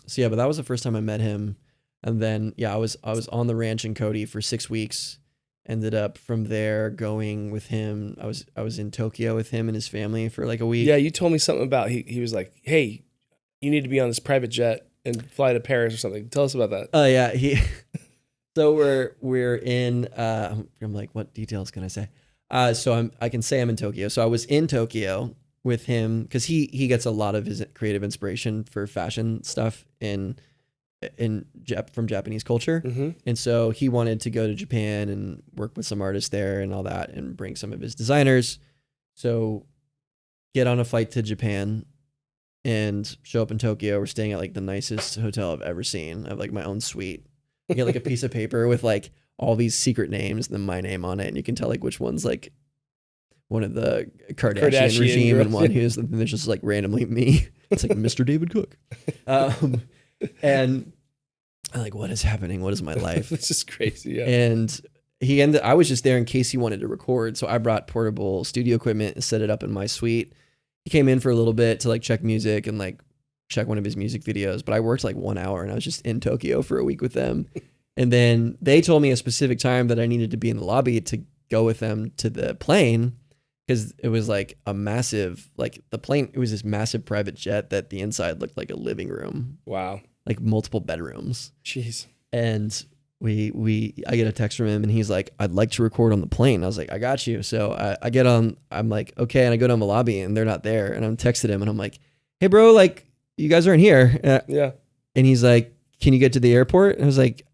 So yeah, but that was the first time I met him. And then yeah, I was on the ranch in Cody for 6 weeks. Ended up from there going with him. I was in Tokyo with him and his family for like a week. Yeah, you told me something about he was like, hey, you need to be on this private jet and fly to Paris or something. Tell us about that. Oh yeah, so we're in I'm like, what details can I say? So I can say I'm in Tokyo. So I was in Tokyo with him because he gets a lot of his creative inspiration for fashion stuff from Japanese culture. Mm-hmm. And so he wanted to go to Japan and work with some artists there and all that and bring some of his designers. So get on a flight to Japan and show up in Tokyo. We're staying at like the nicest hotel I've ever seen. I have like my own suite. I get like a piece of paper with like all these secret names and then my name on it. And you can tell like which one's like one of the Kardashian regime and one who's, and there's just like randomly me. It's like Mr. David Cook. And I'm like, what is happening? What is my life? This is crazy. Yeah. And I was just there in case he wanted to record. So I brought portable studio equipment and set it up in my suite. He came in for a little bit to like check music and like check one of his music videos. But I worked like 1 hour and I was just in Tokyo for a week with them. And then they told me a specific time that I needed to be in the lobby to go with them to the plane. Because it was like a massive, like the plane, it was this massive private jet that the inside looked like a living room. Wow. Like multiple bedrooms. Jeez. And I get a text from him and he's like, I'd like to record on the plane. I was like, I got you. So I get on, I'm like, okay. And I go down the lobby and they're not there. And I'm texting him and I'm like, hey bro, like you guys aren't here. Yeah. And he's like, can you get to the airport? And I was like,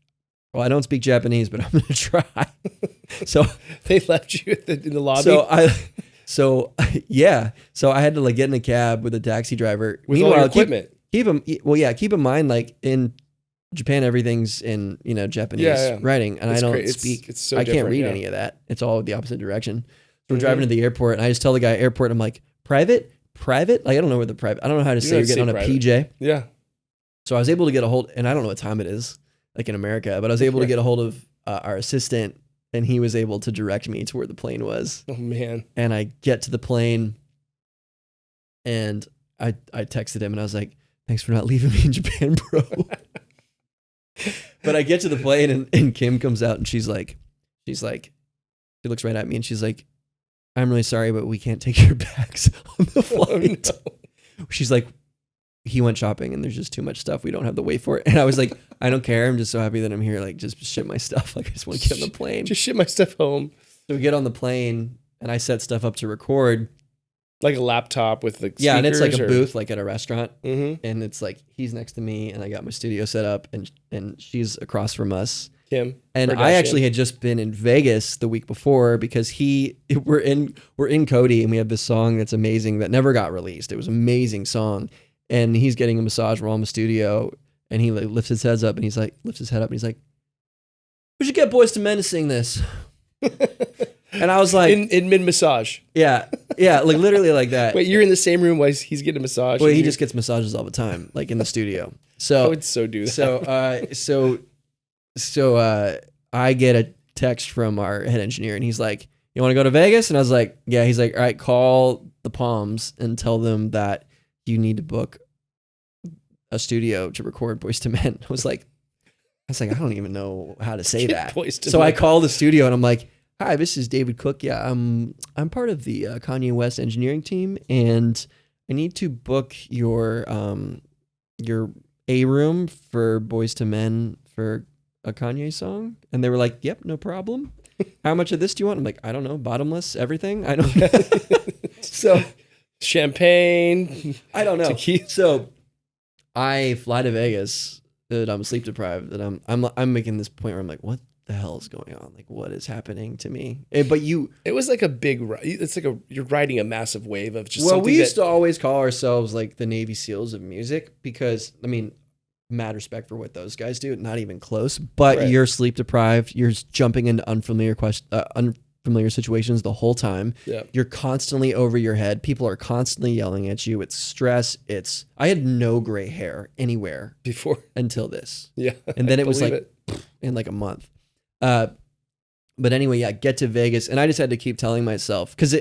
well, I don't speak Japanese, but I'm going to try. So they left you in the lobby. So I had to like get in a cab with a taxi driver. With all your equipment. Keep in mind, like in Japan, everything's in, Japanese writing and I don't speak. It's so I can't read yeah. any of that. It's all the opposite direction. So we're driving to the airport and I just tell the guy airport, I'm like, private? Like, I don't know where I don't know how to say you're getting on a private. PJ. Yeah. So I was able to get a hold, and I don't know what time it is, like in America, but I was able to get a hold of our assistant and he was able to direct me to where the plane was. Oh man. And I get to the plane and I texted him and I was like, thanks for not leaving me in Japan, bro. But I get to the plane and Kim comes out and she looks right at me and she's like, I'm really sorry, but we can't take your bags on the flight. Oh, no. She's like, he went shopping and there's just too much stuff. We don't have the way for it. And I was like, I don't care. I'm just so happy that I'm here. Like, just ship my stuff. Like, I just want to get on the plane. Just ship my stuff home. So we get on the plane and I set stuff up to record. Like a laptop with the and it's like a booth, like at a restaurant. Mm-hmm. And it's like, he's next to me and I got my studio set up and she's across from us. Kim. And I actually had just been in Vegas the week before because we're in Cody and we have this song that's amazing that never got released. It was an amazing song. And he's getting a massage while in the studio and he like lifts his head up and he's like, we should get Boys to Men to sing this. And I was like, in mid massage. Yeah, like literally like that. Wait, you're in the same room while he's getting a massage? Well, he just gets massages all the time, like in the studio. So I would so do that. So I get a text from our head engineer and he's like, you want to go to Vegas? And I was like, yeah. He's like, all right, call the Palms and tell them that you need to book a studio to record Boys to Men. I was like, I don't even know how to say that. So I call the studio and I'm like, hi, this is David Cook. Yeah, I'm part of the Kanye West engineering team, and I need to book your A room for Boys to Men for a Kanye song. And they were like, yep, no problem. How much of this do you want? I'm like, I don't know, bottomless, everything. I don't know. So champagne. I don't know. Tequila. So I fly to Vegas. That I'm sleep deprived. That I'm making this point where I'm like, what the hell is going on? Like, what is happening to me? But it was like a big. It's like you're riding a massive wave of just. Well, we used to always call ourselves like the Navy SEALs of music because mad respect for what those guys do. Not even close. But right. You're sleep deprived. You're jumping into unfamiliar situations the whole time. Yeah. You're constantly over your head. People are constantly yelling at you. It's stress. I had no gray hair anywhere before until this. Yeah. And then it was like in like a month. But anyway, yeah, get to Vegas. And I just had to keep telling myself because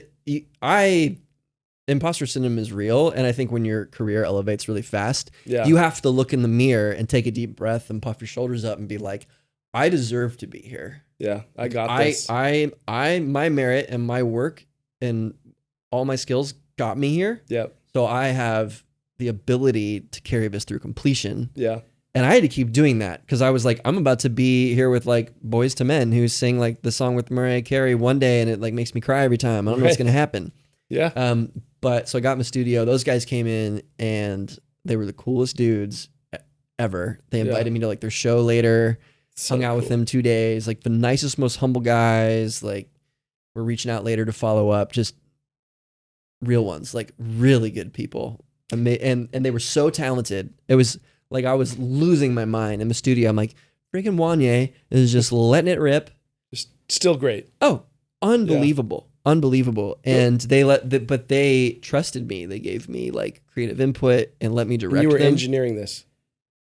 imposter syndrome is real. And I think when your career elevates really fast, Yeah. you have to look in the mirror and take a deep breath and puff your shoulders up and be like, I deserve to be here. Yeah. I got this. My merit and my work and all my skills got me here. Yep. So I have the ability to carry this through completion. Yeah. And I had to keep doing that because I was like, I'm about to be here with like Boys to Men who sing like the song with Mariah Carey one day, and it like makes me cry every time. I don't know what's gonna happen. Yeah. But so I got in the studio. Those guys came in and they were the coolest dudes ever. They invited me to like their show later. Hung out with them 2 days. Like the nicest, most humble guys. Like we're reaching out later to follow up. Just real ones. Like really good people. And they were so talented. It was like I was losing my mind in the studio. I'm like, freaking Wanye is just letting it rip. Just still great. Oh, unbelievable. Yeah. Unbelievable. And but they trusted me. They gave me like creative input and let me direct them. You were engineering this.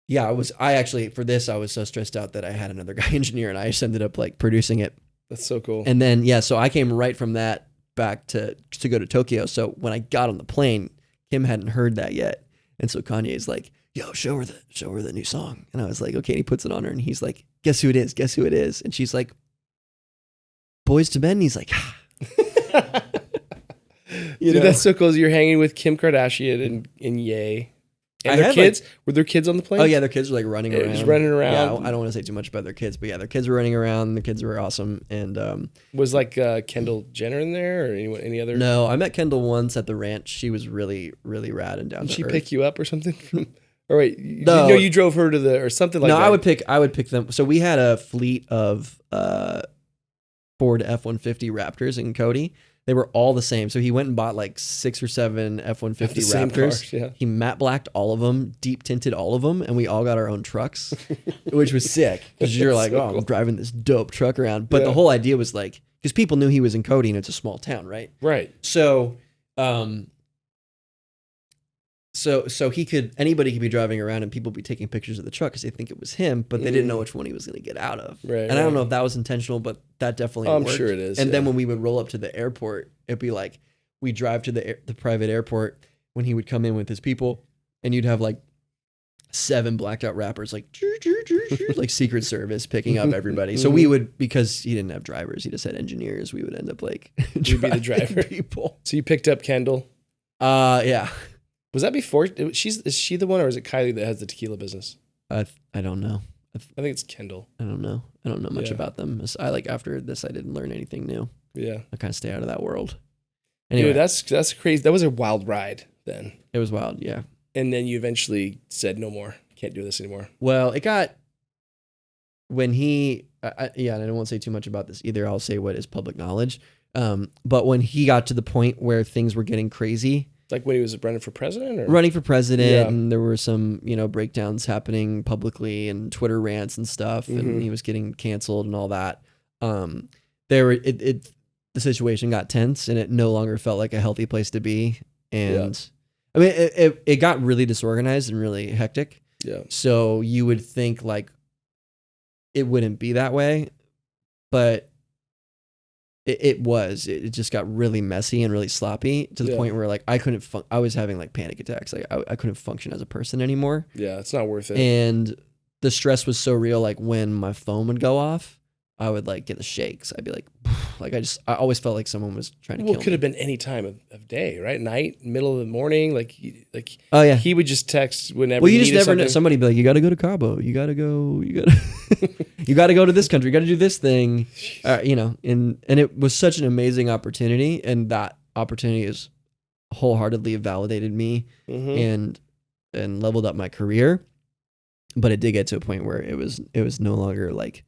Yeah, I actually, for this, I was so stressed out that I had another guy engineer and I just ended up like producing it. That's so cool. And then, so I came right from that back to go to Tokyo. So when I got on the plane, Kim hadn't heard that yet. And so Kanye's like, yo, show her the new song. And I was like, okay. And he puts it on her and he's like, guess who it is? Guess who it is? And she's like, Boys to Men. And he's like, Dude, that's so cool. You're hanging with Kim Kardashian and Ye. And their kids? Like, were their kids on the plane? Oh, yeah. Their kids were like running around. Just running around. Yeah, I don't want to say too much about their kids, but yeah, their kids were running around. The kids were awesome. And was like Kendall Jenner in there or any other? No, I met Kendall once at the ranch. She was really, really rad and down to earth. Did she pick you up or something? Or wait, no, you drove her to or something like that. No, I would pick them. So we had a fleet of Ford F-150 Raptors in Cody. They were all the same. So he went and bought like 6 or 7 F-150 Raptors. Cars, yeah. He matte blacked all of them, deep tinted all of them, and we all got our own trucks, which was sick. Because you're like, so cool. I'm driving this dope truck around. But the whole idea was like, because people knew he was in Cody and it's a small town, right? Right. So, so anybody could be driving around and people be taking pictures of the truck because they think it was him, but they didn't know which one he was going to get out of. Right. And I don't know if that was intentional, but that definitely worked. I'm sure it is. And then when we would roll up to the airport, it'd be like, we drive to the private airport when he would come in with his people and you'd have like 7 blacked out rappers, like, like Secret Service picking up everybody. So we would, because he didn't have drivers, he just had engineers, we would end up like, you'd be the driver. People. So you picked up Kendall? Yeah. Was that before? Is she the one, or is it Kylie that has the tequila business? I don't know. I think it's Kendall. I don't know. I don't know much about them. After this, I didn't learn anything new. Yeah. I kind of stay out of that world. Anyway, dude, that's crazy. That was a wild ride then. It was wild, yeah. And then you eventually said, no more. Can't do this anymore. Well, it got, when and I won't say too much about this either. I'll say what is public knowledge. But when he got to the point where things were getting crazy, like when he was running for president? Running for president, and there were some, breakdowns happening publicly and Twitter rants and stuff, and he was getting canceled and all that. The situation got tense, and it no longer felt like a healthy place to be. And I mean, it got really disorganized and really hectic. Yeah. So you would think like it wouldn't be that way, but it was. It just got really messy and really sloppy to the point where like I was having like panic attacks. Like I couldn't function as a person anymore. Yeah, it's not worth it. And the stress was so real. Like when my phone would go off, I would like get the shakes. I'd be like I always felt like someone was trying to kill me. Well, it could have been any time of day, right? Night, middle of the morning, oh yeah. He would just text whenever. Well, you just never know. Somebody would be like, you got to go to Cabo. You got to go. You got to go to this country. You got to do this thing. And it was such an amazing opportunity, and that opportunity has wholeheartedly validated me and leveled up my career. But it did get to a point where it was no longer like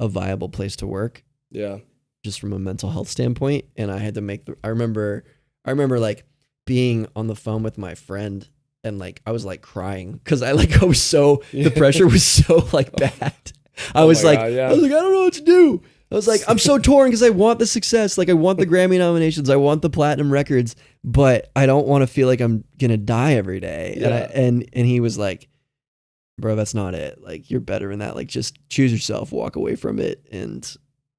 a viable place to work. Yeah. Just from a mental health standpoint. And I had to I remember like being on the phone with my friend and like, I was like crying because the pressure was so like bad. I was like, I don't know what to do. I was like, I'm so torn because I want the success. Like I want the Grammy nominations. I want the platinum records, but I don't want to feel like I'm going to die every day. Yeah. And he was like, bro, that's not it. Like you're better than that. Like just choose yourself, walk away from it. And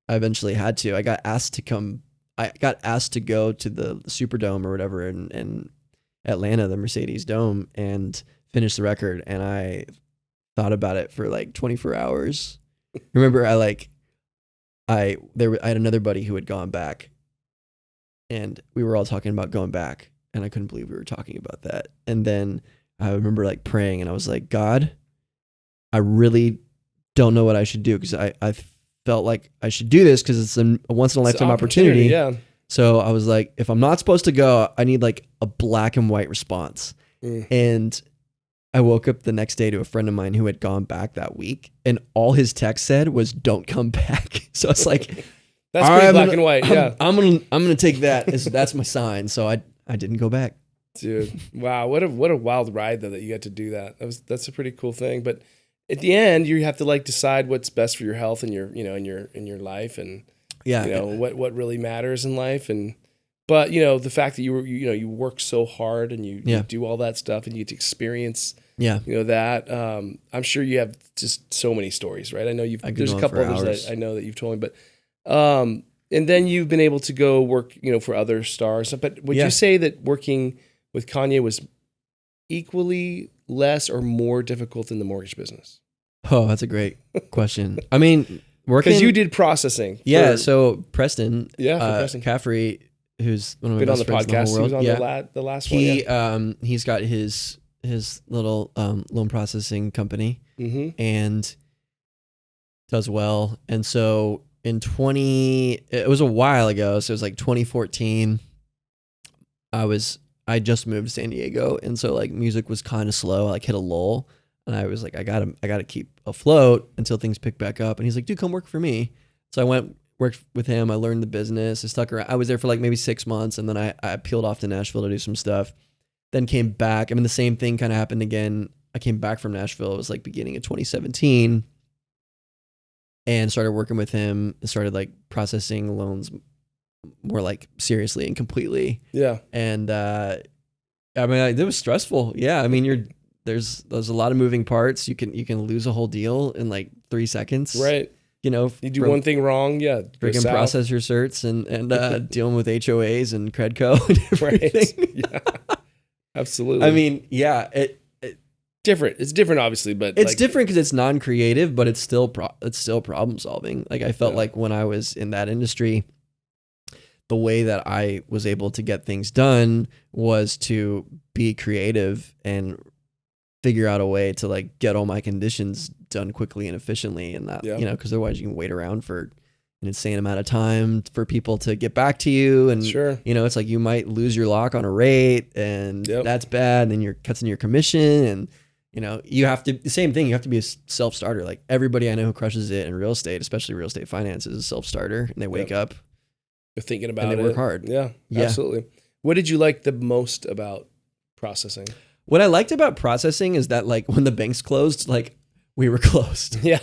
I eventually had to. I got asked to come I got asked to go to the Superdome or whatever in Atlanta, the Mercedes Dome, and finish the record. And I thought about it for like 24 hours. Remember, I had another buddy who had gone back, and we were all talking about going back, and I couldn't believe we were talking about that. And then I remember like praying, and I was like, God, I really don't know what I should do, because I felt like I should do this because it's a once in a lifetime opportunity. Yeah. So I was like, if I'm not supposed to go, I need like a black and white response. And I woke up the next day to a friend of mine who had gone back that week, and all his text said was, "Don't come back." So it's like, that's pretty black and white. Yeah. I'm gonna take that. That's my sign. So I didn't go back. Dude, wow, what a wild ride though that you got to do that. That's a pretty cool thing. But at the end, you have to like decide what's best for your health and your in your life, and what really matters in life. But the fact that you work so hard and you do all that stuff and you get to experience that. I'm sure you have just so many stories, right? I know there's a couple others that I know that you've told me, but and then you've been able to go work for other stars. But would you say that working with Kanye was equally less or more difficult than the mortgage business? Oh, that's a great question. I mean, working because you did processing. So Preston, Preston Caffrey, who's one of my been best on the friends podcast. in the whole world. He was on the last one. He's got his little loan processing company and does well. And so it was a while ago. So it was like 2014. I just moved to San Diego, and so like music was kind of slow. I like hit a lull, and I was like, I gotta keep afloat until things pick back up. And he's like, dude, come work for me. So I worked with him. I learned the business. I stuck around. I was there for like maybe 6 months, and then I peeled off to Nashville to do some stuff. Then came back. I mean, the same thing kind of happened again. I came back from Nashville. It was like beginning of 2017, and started working with him. And started like processing loans more like seriously and completely. Yeah. And I mean, it was stressful. Yeah. I mean, there's a lot of moving parts. You can lose a whole deal in like 3 seconds. Right. You do one thing wrong. Yeah. Freaking process your certs and dealing with HOAs and Credco and everything. Right. Yeah. Absolutely. I mean, yeah, different. It's different, obviously, but it's different because it's non-creative, but it's still problem solving. Like I felt like when I was in that industry, the way that I was able to get things done was to be creative and figure out a way to like get all my conditions done quickly and efficiently, and that because otherwise you can wait around for an insane amount of time for people to get back to you, and it's like you might lose your lock on a rate, and that's bad, and then you're cuts in your commission, and you have to the same thing. You have to be a self-starter. Like everybody I know who crushes it in real estate, especially real estate finance, is a self-starter, and they wake up. They're thinking about it. And they work hard. Yeah, absolutely. What did you like the most about processing? What I liked about processing is that like when the banks closed, like we were closed. Yeah.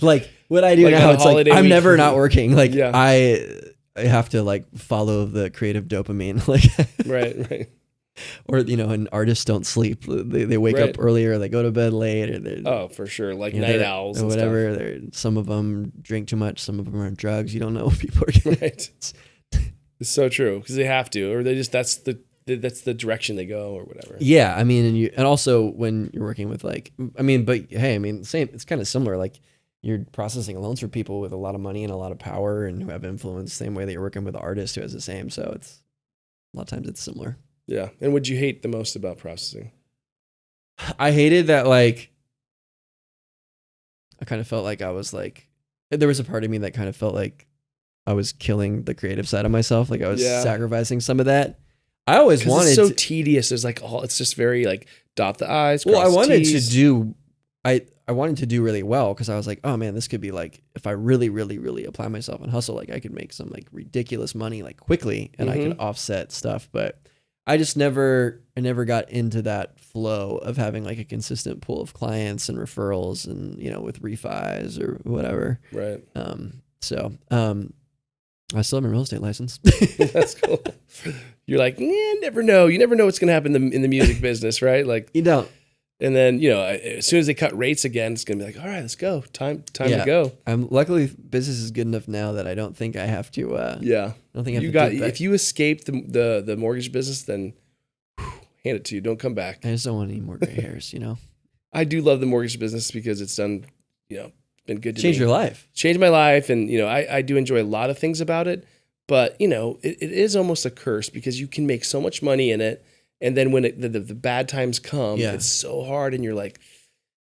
Like what I do like now, it's like I'm never not working. Like I have to like follow the creative dopamine. Like right. Or and artists don't sleep. They wake up earlier. They go to bed late. Or for sure, like night owls or and whatever. Stuff. Some of them drink too much. Some of them are on drugs. You don't know what people are getting. Right. It's so true because they have to, or they just that's the direction they go, or whatever. Yeah, I mean, and also when you're working with but hey, I mean, same. It's kind of similar. Like you're processing loans for people with a lot of money and a lot of power and who have influence. Same way that you're working with an artist who has the same. So it's a lot of times it's similar. Yeah. And what'd you hate the most about processing? I hated that, like, I kind of felt like I was like, there was a part of me that kind of felt like I was killing the creative side of myself. Like I was sacrificing some of that. I always wanted it's so tedious. There's like, it's just very like dot the I's. Well, I wanted to do, I wanted to do really well because I was like, oh man, this could be like, if I really, really, really apply myself and hustle, like I could make some like ridiculous money like quickly and I could offset stuff. But I just never got into that flow of having like a consistent pool of clients and referrals and, with refis or whatever. Right. I still have my real estate license. That's cool. You're like, never know. You never know what's going to happen in the music business, right? Like you don't. And then, as soon as they cut rates again, it's going to be like, all right, let's go. Time to go. Luckily business is good enough now that I don't think I have to, I don't think I have to if you escape the mortgage business, then hand it to you. Don't come back. I just don't want any more gray hairs, I do love the mortgage business because it's done, been good to change your life. Changed my life. And, I do enjoy a lot of things about it, but it is almost a curse because you can make so much money in it. And then when the bad times come, it's so hard and you're like,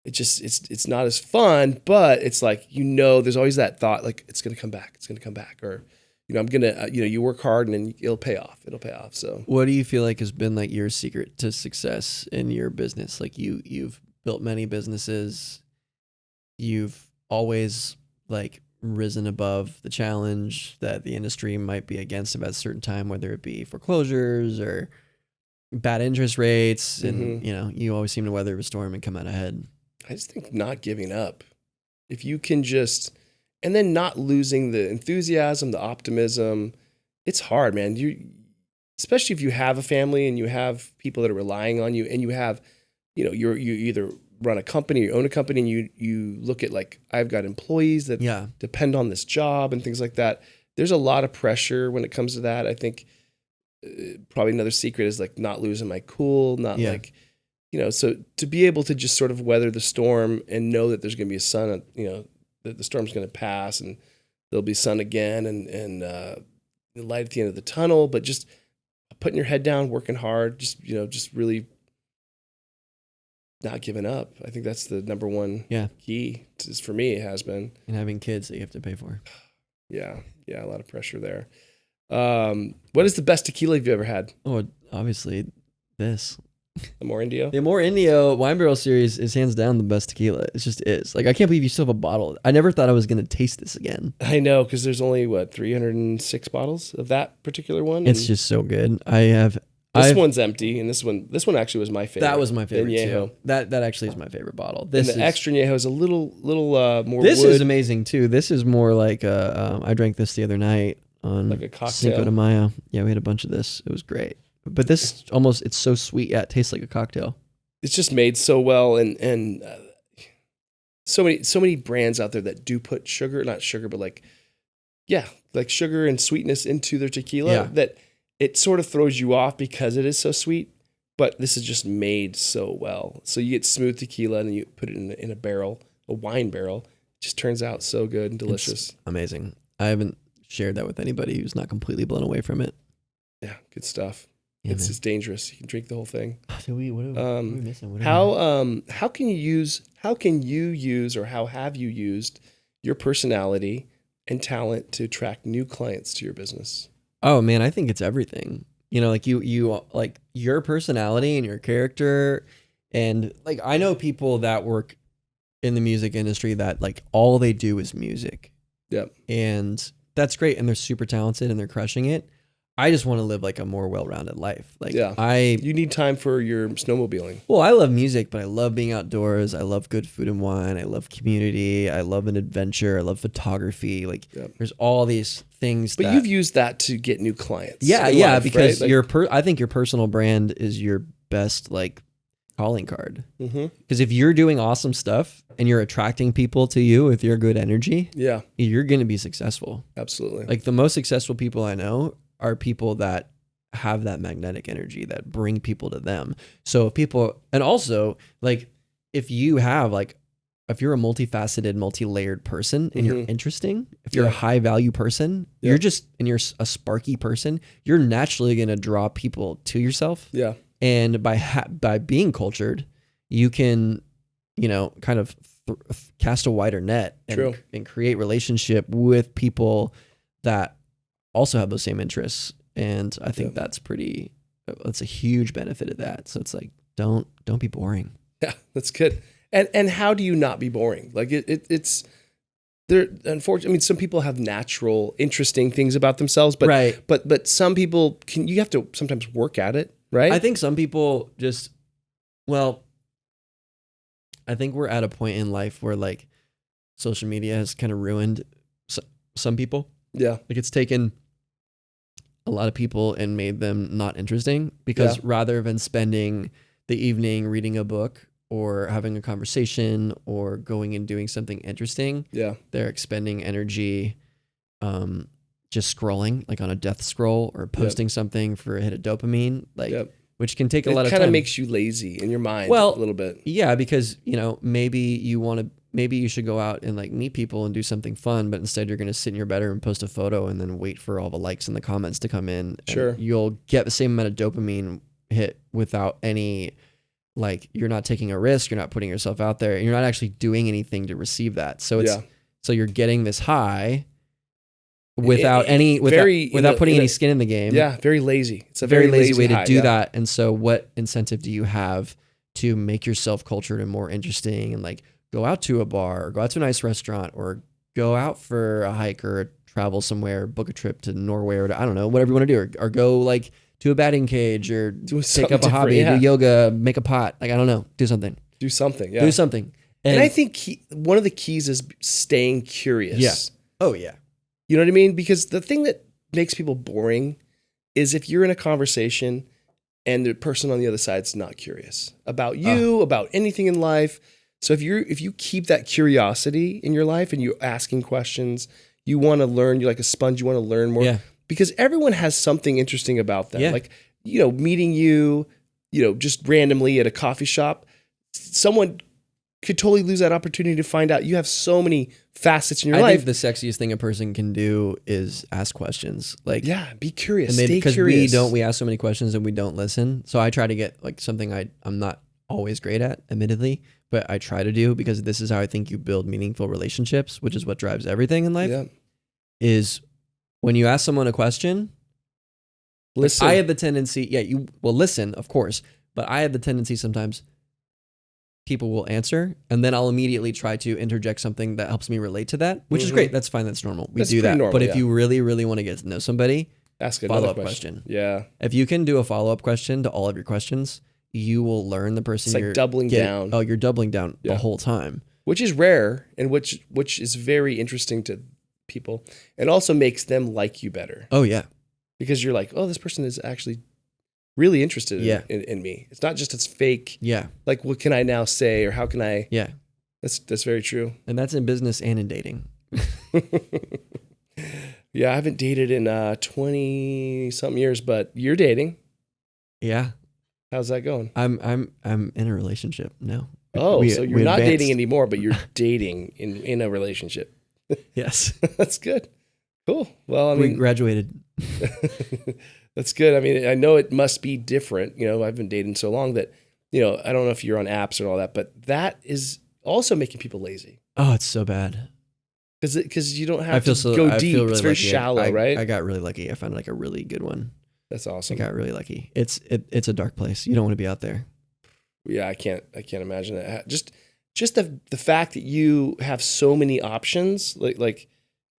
it's not as fun, but it's like, there's always that thought, like, it's going to come back. It's going to come back. Or, I'm going to, you work hard and then it'll pay off. It'll pay off. So what do you feel like has been like your secret to success in your business? Like you've built many businesses. You've always like risen above the challenge that the industry might be against at a certain time, whether it be foreclosures or bad interest rates. And, you always seem to weather a storm and come out ahead. I just think not giving up. If you can and then not losing the enthusiasm, the optimism, it's hard, man. Especially if you have a family and you have people that are relying on you and you have, you either run a company or own a company and you look at like, I've got employees that depend on this job and things like that. There's a lot of pressure when it comes to that. I think probably another secret is like not losing my cool, so to be able to just sort of weather the storm and know that there's going to be a sun, that the storm's going to pass and there'll be sun again and the light at the end of the tunnel, but just putting your head down, working hard, just really not giving up. I think that's the number one key for me. It has been. And having kids that you have to pay for. Yeah. A lot of pressure there. What is the best tequila you've ever had? Oh, obviously this. The More Indio? The More Indio Wine Barrel Series is hands down the best tequila. It just is. Like, I can't believe you still have a bottle. I never thought I was going to taste this again. I know, because there's only, 306 bottles of that particular one? It's just so good. This one's empty, and this one actually was my favorite. That was my favorite, too. That actually is my favorite bottle. And the extra añejo is a little more This wood. is amazing, too. This is more like, I drank this the other night on like a cocktail. Cinco de Mayo. Yeah, we had a bunch of this. It was great. But this it's so sweet. Yeah, it tastes like a cocktail. It's just made so well, and so many brands out there that do put not sugar, but like sugar and sweetness into their tequila that it sort of throws you off because it is so sweet. But this is just made so well. So you get smooth tequila and then you put it in a barrel, a wine barrel. It just turns out so good and delicious. It's amazing. I haven't shared that with anybody who's not completely blown away from it. Yeah, good stuff. Yeah, it's just dangerous. You can drink the whole thing. What are we missing? How can you use or how have you used your personality and talent to attract new clients to your business? Oh man, I think it's everything. Like you like your personality and your character, and like I know people that work in the music industry that like all they do is music. Yep. And that's great, and they're super talented and they're crushing it. I just want to live like a more well-rounded life. Like you need time for your snowmobiling. Well, I love music, but I love being outdoors. I love good food and wine. I love community. I love an adventure. I love photography. Like there's all these things. But you've used that to get new clients. Yeah, because right? I think your personal brand is your best like calling card. Because if you're doing awesome stuff and you're attracting people to you with your good energy, you're going to be successful. Absolutely. Like the most successful people I know are people that have that magnetic energy that bring people to them. So and also like if you're a multifaceted, multi-layered person and you're interesting, if you're a high value person, you're a sparky person, you're naturally going to draw people to yourself. Yeah. And by being cultured, you can, kind of cast a wider net and create relationship with people that also have those same interests. And I think that's a huge benefit of that. So it's like, don't be boring. Yeah, that's good. And how do you not be boring? Like it's there. Unfortunately, I mean, some people have natural, interesting things about themselves, but but some people you have to sometimes work at it, right? I think some people I think we're at a point in life where like social media has kind of ruined some people. Yeah. Like it's taken a lot of people and made them not interesting because rather than spending the evening reading a book or having a conversation or going and doing something interesting, they're expending energy just scrolling, like on a death scroll or posting something for a hit of dopamine, like which can take a lot of time. It kind of makes you lazy in your mind a little bit. Yeah, because maybe you should go out and like meet people and do something fun, but instead you're going to sit in your bedroom and post a photo and then wait for all the likes and the comments to come in. Sure. You'll get the same amount of dopamine hit without any, like, you're not taking a risk, you're not putting yourself out there, and you're not actually doing anything to receive that. So so you're getting this high without putting any skin in the game. Yeah, very lazy. It's a very lazy way to do that. And so what incentive do you have to make yourself cultured and more interesting and like go out to a bar or go out to a nice restaurant or go out for a hike or travel somewhere, book a trip to Norway or to, I don't know, whatever you want to do, or go like to a batting cage or take up a hobby, do yoga, make a pot. Like, I don't know, do something. Do something. Yeah. Do something. And I think one of the keys is staying curious. Yeah. Oh yeah. You know what I mean? Because the thing that makes people boring is if you're in a conversation and the person on the other side's not curious about you, about anything in life. So if you keep that curiosity in your life and you're asking questions, you want to learn, you're like a sponge, you want to learn more. Yeah. Because everyone has something interesting about them. Yeah. Like, meeting you, just randomly at a coffee shop, someone could totally lose that opportunity to find out you have so many facets in your life. I think the sexiest thing a person can do is ask questions. Like, be curious. Stay curious. Because we ask so many questions and we don't listen. So I try to get like something I'm not always great at, admittedly, but I try to do, because this is how I think you build meaningful relationships, which is what drives everything in life. Is when you ask someone a question, listen. I have the tendency, you will listen, of course, but I have the tendency sometimes people will answer and then I'll immediately try to interject something that helps me relate to that, which is great. That's fine. That's normal. We do that. Normal, but if you really, really want to get to know somebody, ask a follow-up question. Yeah. If you can do a follow-up question to all of your questions, you will learn the person. It's like doubling down. Oh, you're doubling down the whole time. Which is rare and which is very interesting to people and also makes them like you better. Oh, yeah. Because you're like, oh, this person is actually really interested in me. It's not just it's fake. Yeah. Like, what can I now say or how can I? Yeah. That's very true. And that's in business and in dating. Yeah, I haven't dated in 20-something years, but you're dating. Yeah. How's that going? I'm in a relationship now. Oh, so you're not dating anymore, but you're dating in a relationship. Yes. That's good. Cool. Well, I mean, we graduated. That's good. I mean, I know it must be different. I've been dating so long that, I don't know if you're on apps and all that, but that is also making people lazy. Oh, it's so bad. Because you don't have to go deep. Really it's very shallow, right? I got really lucky. I found like a really good one. That's awesome. I got really lucky. It's a dark place. You don't want to be out there. Yeah, I can't imagine that. Just the fact that you have so many options, like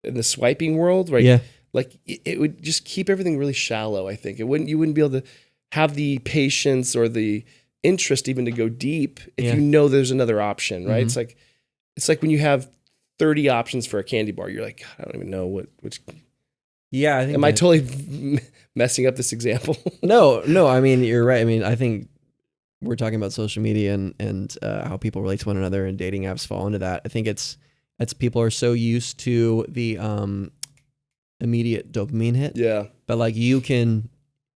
in the swiping world, right? Yeah. Like it would just keep everything really shallow. I think you wouldn't be able to have the patience or the interest even to go deep if you know there's another option, right? Mm-hmm. It's like when you have 30 options for a candy bar, you're like, I don't even know which. Yeah, I think. Am I totally messing up this example? No. I mean, you're right. I mean, I think we're talking about social media and how people relate to one another, and dating apps fall into that. I think it's people are so used to the immediate dopamine hit. Yeah. But like you can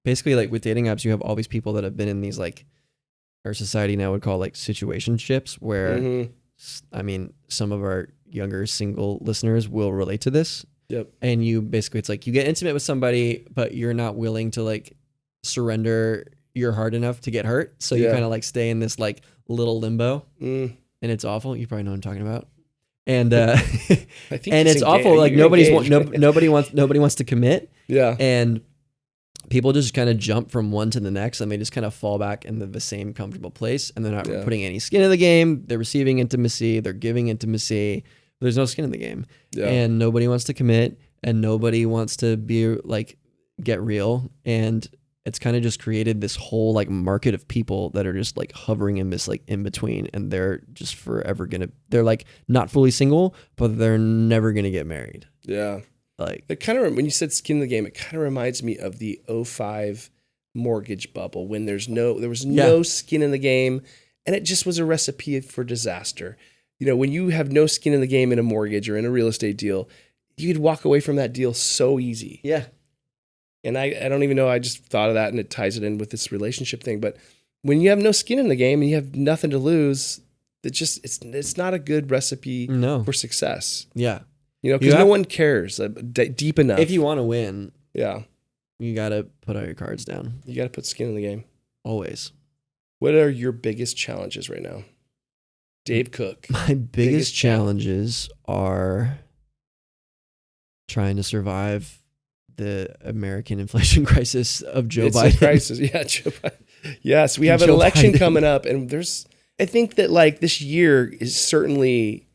basically, like with dating apps, you have all these people that have been in these, like our society now would call like situationships, where I mean, some of our younger single listeners will relate to this. Yep. And you basically, it's like you get intimate with somebody, but you're not willing to like surrender your heart enough to get hurt. So you kind of like stay in this like little limbo, and it's awful. You probably know what I'm talking about. And I think and it's awful. Like nobody wants to commit. Yeah. And people just kind of jump from one to the next, and they just kind of fall back into the same comfortable place, and they're not putting any skin in the game. They're receiving intimacy. They're giving intimacy. There's no skin in the game, and nobody wants to commit, and nobody wants to be like get real. And it's kind of just created this whole like market of people that are just like hovering in this like in between, and they're just forever they're like not fully single, but they're never gonna get married. Yeah. Like it kind of, when you said skin in the game, it kind of reminds me of the 2005 mortgage bubble when there was no skin in the game, And it just was a recipe for disaster. You know, when you have no skin in the game in a mortgage or in a real estate deal, you could walk away from that deal so easy. Yeah. And I don't even know, I just thought of that and it ties it in with this relationship thing. But when you have no skin in the game and you have nothing to lose, it's not a good recipe for success. Yeah. You know, because no one cares deep enough. If you want to win, yeah, you got to put all your cards down. You got to put skin in the game. Always. What are your biggest challenges right now? Dave Cook. My biggest challenges are trying to survive the American inflation crisis of Joe Biden. It's a crisis. Yeah, Joe Biden. Yes, we have an election coming up, and I think that like this year is certainly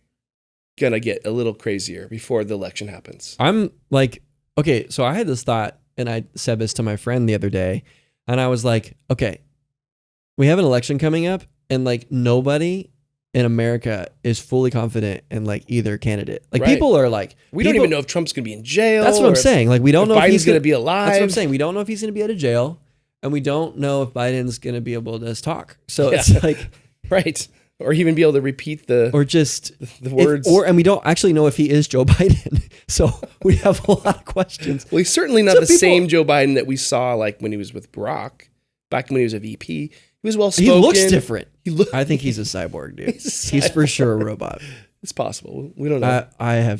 gonna get a little crazier before the election happens. I'm like, okay, so I had this thought, and I said this to my friend the other day, and I was like, okay, we have an election coming up, and like nobody in America is fully confident in like either candidate. Like people are like, we don't even know if Trump's gonna be in jail. That's what I'm saying. Like we don't know if Biden's gonna be alive. That's what I'm saying. We don't know if he's gonna be out of jail, and we don't know if Biden's gonna be able to talk. So it's like, right. Or even be able to repeat the words. And we don't actually know if he is Joe Biden. So we have a lot of questions. Well, he's certainly not the same Joe Biden that we saw like when he was with Barack, back when he was a VP. He was well spoken. He looks different. I think he's a cyborg, dude. He's for sure a robot. It's possible. We don't know. I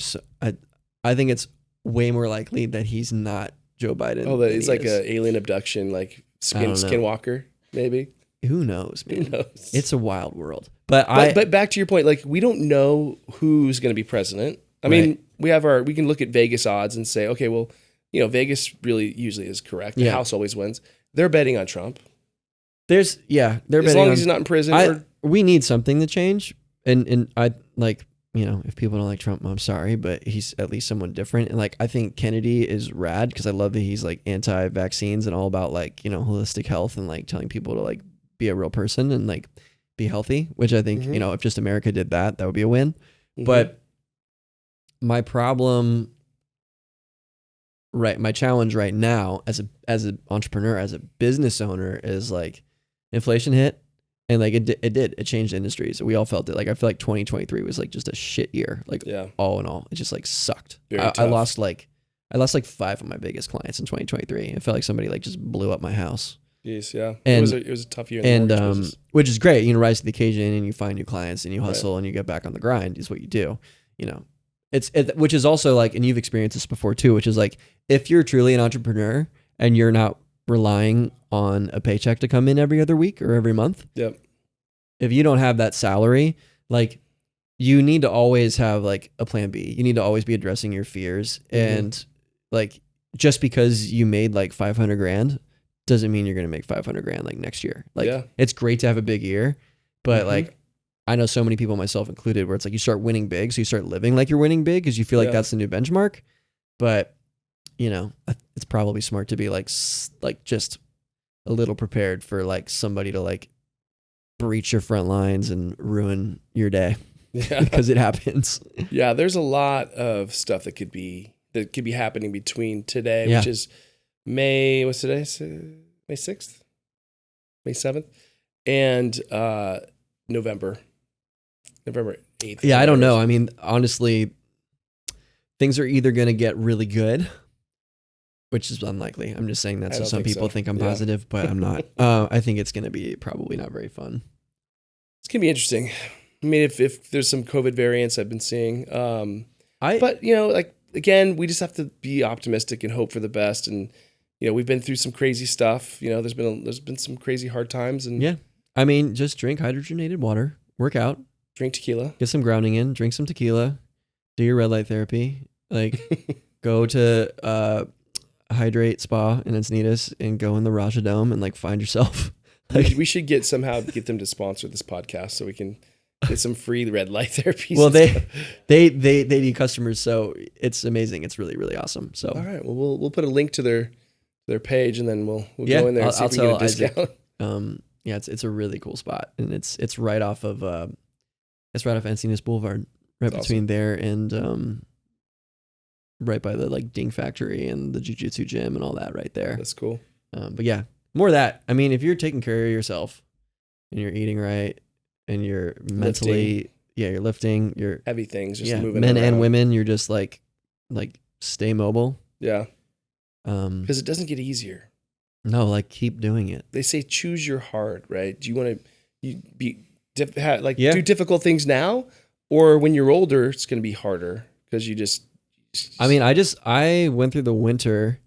think it's way more likely that he's not Joe Biden. Oh, that it's like an alien abduction, like skinwalker, maybe. Who knows, man? Who knows? It's a wild world. But back to your point, like we don't know who's going to be president. I mean, we can look at Vegas odds and say, okay, well, you know, Vegas really usually is correct. The house always wins. They're betting on Trump. They're as betting long as he's not in prison. We need something to change, and I like, you know, if people don't like Trump, I'm sorry, but he's at least someone different. And like, I think Kennedy is rad because I love that he's like anti-vaccines and all about like, you know, holistic health and like telling people to like be a real person and like be healthy, which I think, you know, if just America did that, that would be a win. But my problem, my challenge right now as an entrepreneur, as a business owner is like inflation hit and like it changed industries. We all felt it. Like I feel like 2023 was like just a shit year. Like all in all, it just like sucked. I lost like 5 of my biggest clients in 2023. I felt like somebody like just blew up my house. Jeez, yeah. And, it was a tough year. Which is great. You know, rise to the occasion and you find new clients and you hustle and you get back on the grind is what you do. You know, which is also like, and you've experienced this before too, which is like, if you're truly an entrepreneur and you're not relying on a paycheck to come in every other week or every month. Yep. If you don't have that salary, like you need to always have like a plan B. You need to always be addressing your fears. And like, just because you made like 500 grand doesn't mean you're going to make 500 grand like next year. Like it's great to have a big year, but like I know so many people, myself included, where it's like you start winning big. So you start living like you're winning big because you feel like that's the new benchmark. But you know, it's probably smart to be like just a little prepared for like somebody to like breach your front lines and ruin your day because it happens. Yeah. There's a lot of stuff that could be happening between today, which is May, what's today? May 6th? May 7th? And November 8th. Yeah, I don't know. I mean, honestly, things are either going to get really good, which is unlikely. I'm just saying that so some people think I'm positive, but I'm not. I think it's going to be probably not very fun. It's going to be interesting. I mean, if there's some COVID variants I've been seeing. But, you know, like, again, we just have to be optimistic and hope for the best. And, you know, we've been through some crazy stuff. You know, there's been some crazy hard times. And I mean, just drink hydrogenated water, work out, drink tequila, get some grounding in, drink some tequila, do your red light therapy, like go to Hydrate Spa in Encinitas and go in the Raja Dome and like find yourself. Like, we should get them to sponsor this podcast so we can get some free red light therapies. Well, they need customers, so it's amazing. It's really, really awesome. So all right, well, we'll put a link to their page and then we'll go in there and see if we can get a discount. Isaac, it's a really cool spot, and it's right off of Encinitas Boulevard, right between there and right by the like Ding Factory and the Jiu-Jitsu gym and all that right there. That's cool. But yeah, more of that. I mean, if you're taking care of yourself and you're eating right and you're mentally, you're lifting, you're heavy things, just moving men around. and women, you're just like stay mobile. Yeah. Because it doesn't get easier. No, like keep doing it. They say choose your hard, right? Do you want to do difficult things now, or when you're older, it's going to be harder because you just. I mean, I went through the winter.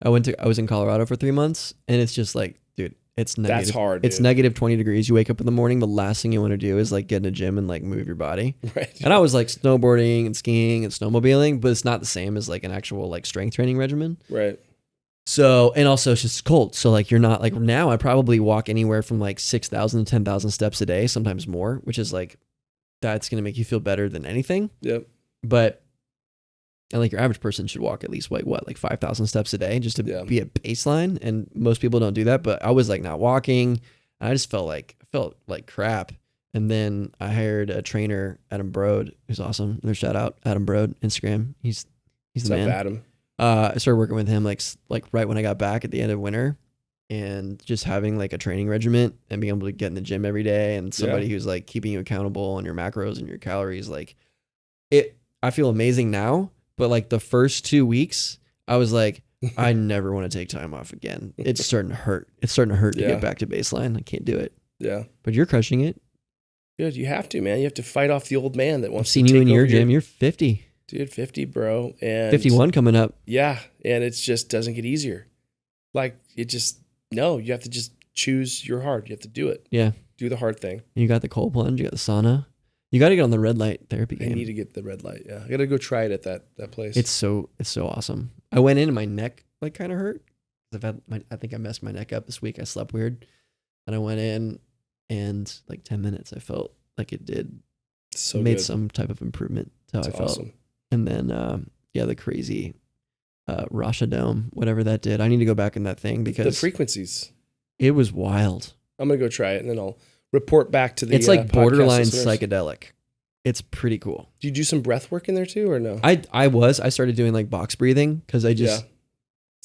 I was in Colorado for 3 months, and it's just like, dude, it's negative. That's hard. It's dude. negative 20 degrees. You wake up in the morning. The last thing you want to do is like get in a gym and like move your body. Right. And I was like snowboarding and skiing and snowmobiling, but it's not the same as like an actual like strength training regimen. Right. So, and also it's just cold. So like you're not like now I probably walk anywhere from like 6,000 to 10,000 steps a day, sometimes more, which is like, that's going to make you feel better than anything. Yep. But and like your average person should walk at least like 5,000 steps a day just to be at baseline. And most people don't do that, but I was like not walking. I just felt like crap. And then I hired a trainer, Adam Brode, who's awesome. Another shout out, Adam Brode, Instagram. He's the man. Adam? I started working with him like right when I got back at the end of winter, and just having like a training regimen and being able to get in the gym every day and somebody who's like keeping you accountable on your macros and your calories. Like I feel amazing now, but like the first 2 weeks I was like, I never want to take time off again. It's starting to hurt. It's starting to hurt to get back to baseline. I can't do it. Yeah. But you're crushing it. Good. You have to, man. You have to fight off the old man that wants I've seen you in your gym. You're 50. Dude, 50, bro. And 51 coming up. Yeah. And it just doesn't get easier. Like you have to just choose your hard. You have to do it. Yeah. Do the hard thing. You got the cold plunge. You got the sauna. You got to get on the red light therapy game. I need to get the red light. Yeah. I got to go try it at that place. It's so awesome. I went in and my neck like kind of hurt. I think I messed my neck up this week. I slept weird. And I went in and like 10 minutes, I felt like it did. Made some type of improvement to how I felt. Awesome. And then, the crazy Rasha Dome, whatever that did. I need to go back in that thing because the frequencies. It was wild. I'm going to go try it and then I'll report back to the It's like borderline psychedelic. It's pretty cool. Do you do some breath work in there too or no? I started doing like box breathing because it's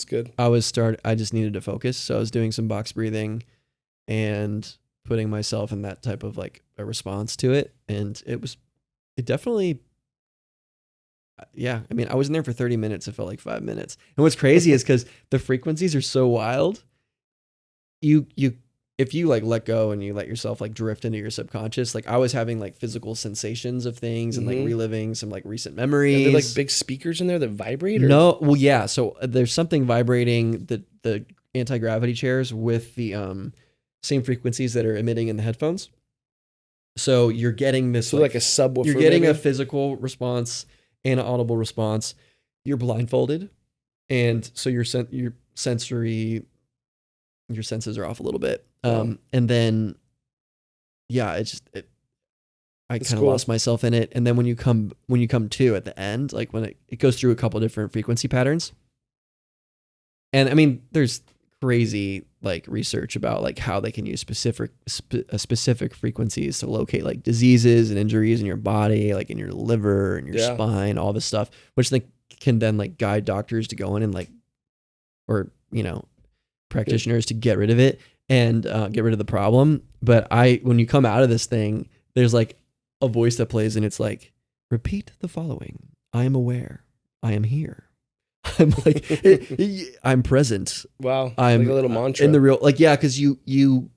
good. I just needed to focus. So I was doing some box breathing and putting myself in that type of like a response to it. And it definitely, I mean, I was in there for 30 minutes. It felt like 5 minutes. And what's crazy is because the frequencies are so wild. If you like let go and you let yourself like drift into your subconscious, like I was having like physical sensations of things and like reliving some like recent memories. Are there like big speakers in there that vibrate? Or? No. Well, yeah. So there's something vibrating the anti-gravity chairs with the same frequencies that are emitting in the headphones. So you're getting this like a subwoofer. You're getting a physical response and an audible response. You're blindfolded, and so your senses are off a little bit. And then I kind of lost myself in it. And then when you come to at the end, like when it goes through a couple different frequency patterns. And I mean, there's crazy like research about like how they can use specific frequencies to locate like diseases and injuries in your body, like in your liver and your spine, all this stuff, which they can then like guide doctors to go in and like, or, practitioners to get rid of it and get rid of the problem. But when you come out of this thing, there's like a voice that plays and it's like, repeat the following. I am aware. I am here. I'm like, I'm present. Wow. I'm like a little mantra. In the real, like, yeah, because you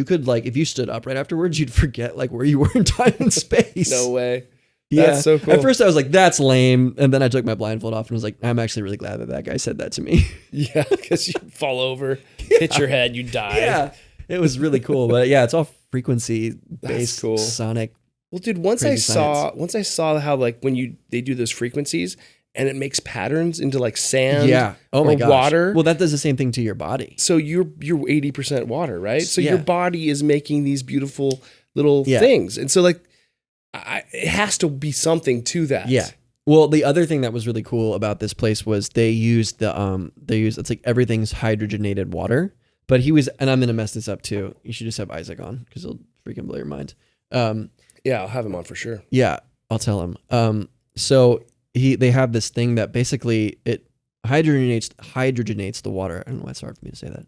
could like, if you stood up right afterwards, you'd forget like where you were in time and space. No way. Yeah. That's so cool. At first I was like, that's lame. And then I took my blindfold off and was like, I'm actually really glad that guy said that to me. Yeah. Because you fall over, hit your head, you die. Yeah. It was really cool. But yeah, it's all frequency based, cool. sonic. Well, dude, once I saw how like when they do those frequencies and it makes patterns into like sand or water. Well, that does the same thing to your body. So you're 80% water, right? So your body is making these beautiful little things. And so like it has to be something to that. Yeah. Well, the other thing that was really cool about this place was they used it's like everything's hydrogenated water. But and I'm going to mess this up too. You should just have Isaac on because he'll freaking blow your mind. Yeah, I'll have him on for sure. Yeah, I'll tell him. So they have this thing that basically it hydrogenates the water. I don't know why it's hard for me to say that.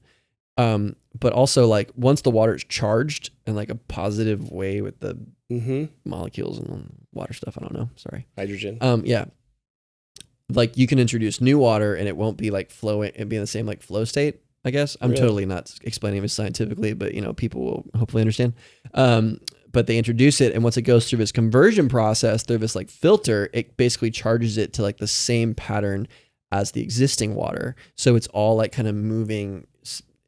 But also like once the water is charged in like a positive way with the molecules and water stuff, I don't know. Sorry. Hydrogen. Yeah. Like you can introduce new water and it won't be like flowing and be in the same like flow state, I guess. I'm totally not explaining this scientifically, but you know, people will hopefully understand. But they introduce it, and once it goes through this conversion process, through this like filter, it basically charges it to like the same pattern as the existing water. So it's all like kind of moving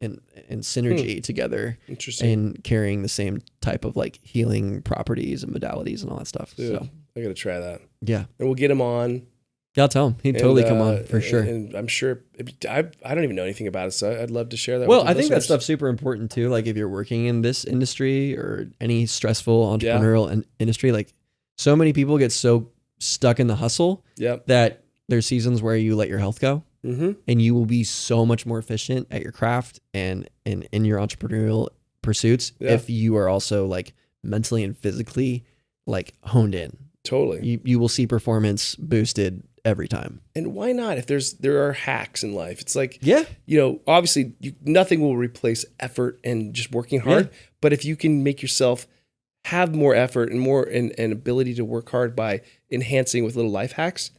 in synergy together. Interesting. And carrying the same type of like healing properties and modalities and all that stuff. Dude, so I got to try that. Yeah. And we'll get him on. Yeah, I'll tell him. He'd totally come on for sure. And I'm sure, I don't even know anything about it, so I'd love to share that well, with I think that stuff's super important too. Like if you're working in this industry or any stressful entrepreneurial industry, like so many people get so stuck in the hustle that there's seasons where you let your health go and you will be so much more efficient at your craft and in your entrepreneurial pursuits if you are also like mentally and physically like honed in. Totally. You will see performance boosted every time. And why not? If there are hacks in life, it's like, you know, obviously nothing will replace effort and just working hard. But if you can make yourself have more effort and more and ability to work hard by enhancing with little life hacks,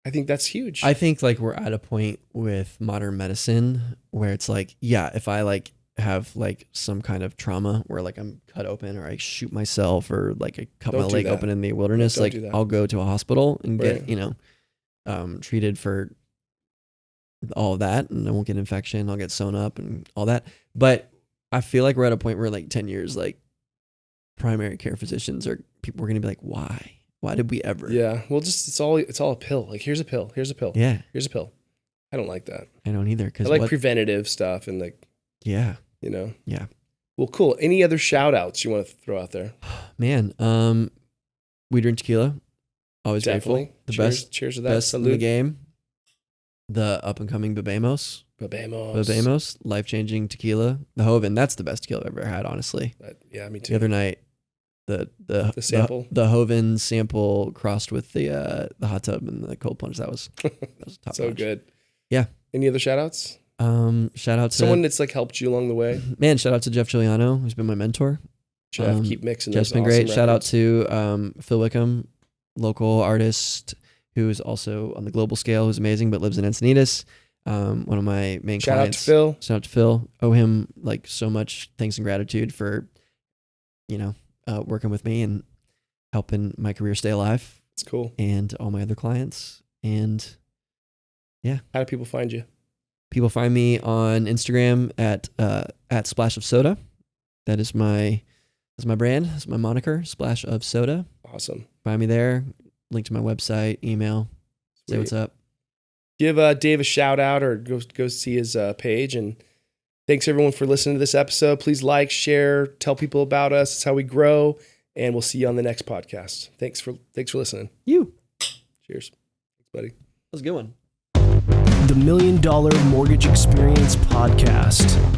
I think that's huge. I think like we're at a point with modern medicine where it's like, if I like have like some kind of trauma where like I'm cut open or I shoot myself or like I cut my leg open in the wilderness, like I'll go to a hospital and get, you know, treated for all of that, and I won't get infection. I'll get sewn up and all that. But I feel like we're at a point where like 10 years, like primary care physicians or people are going to be like, why did we ever? Yeah. Well, just, it's all a pill. Like, here's a pill. Here's a pill. Yeah. Here's a pill. I don't like that. I don't either. I like preventative stuff and like, you know? Yeah. Well, cool. Any other shout outs you want to throw out there? Man, we drink tequila. Always grateful. The best. Cheers to that. Best in the game. The up and coming Babemos. Life-changing tequila. The Joven. That's the best tequila I've ever had, honestly. Yeah, me too. The other night, the sample, the Joven sample crossed with the hot tub and the cold plunge. That was top so notch. good. Yeah. Any other shout outs? Shout out to someone that's like helped you along the way. Man, shout out to Jeff Giuliano, who's been my mentor. Jeff, keep mixing. Jeff's been great. Shout out to Phil Wickham, local artist who is also on the global scale, who's amazing, but lives in Encinitas. One of my main clients. Shout out to Phil. Owe him like so much thanks and gratitude for, you know, working with me and helping my career stay alive. It's cool. And all my other clients. And yeah. How do people find you? People find me on Instagram at Splash of Soda. That is my brand. That's my moniker, Splash of Soda. Awesome. Find me there. Link to my website, email. Sweet. Say what's up. Give Dave a shout out or go see his page. And thanks everyone for listening to this episode. Please like, share, tell people about us. It's how we grow. And we'll see you on the next podcast. Thanks for listening. Cheers. Thanks, buddy. That was a good one. The $1 Million Mortgage Experience Podcast.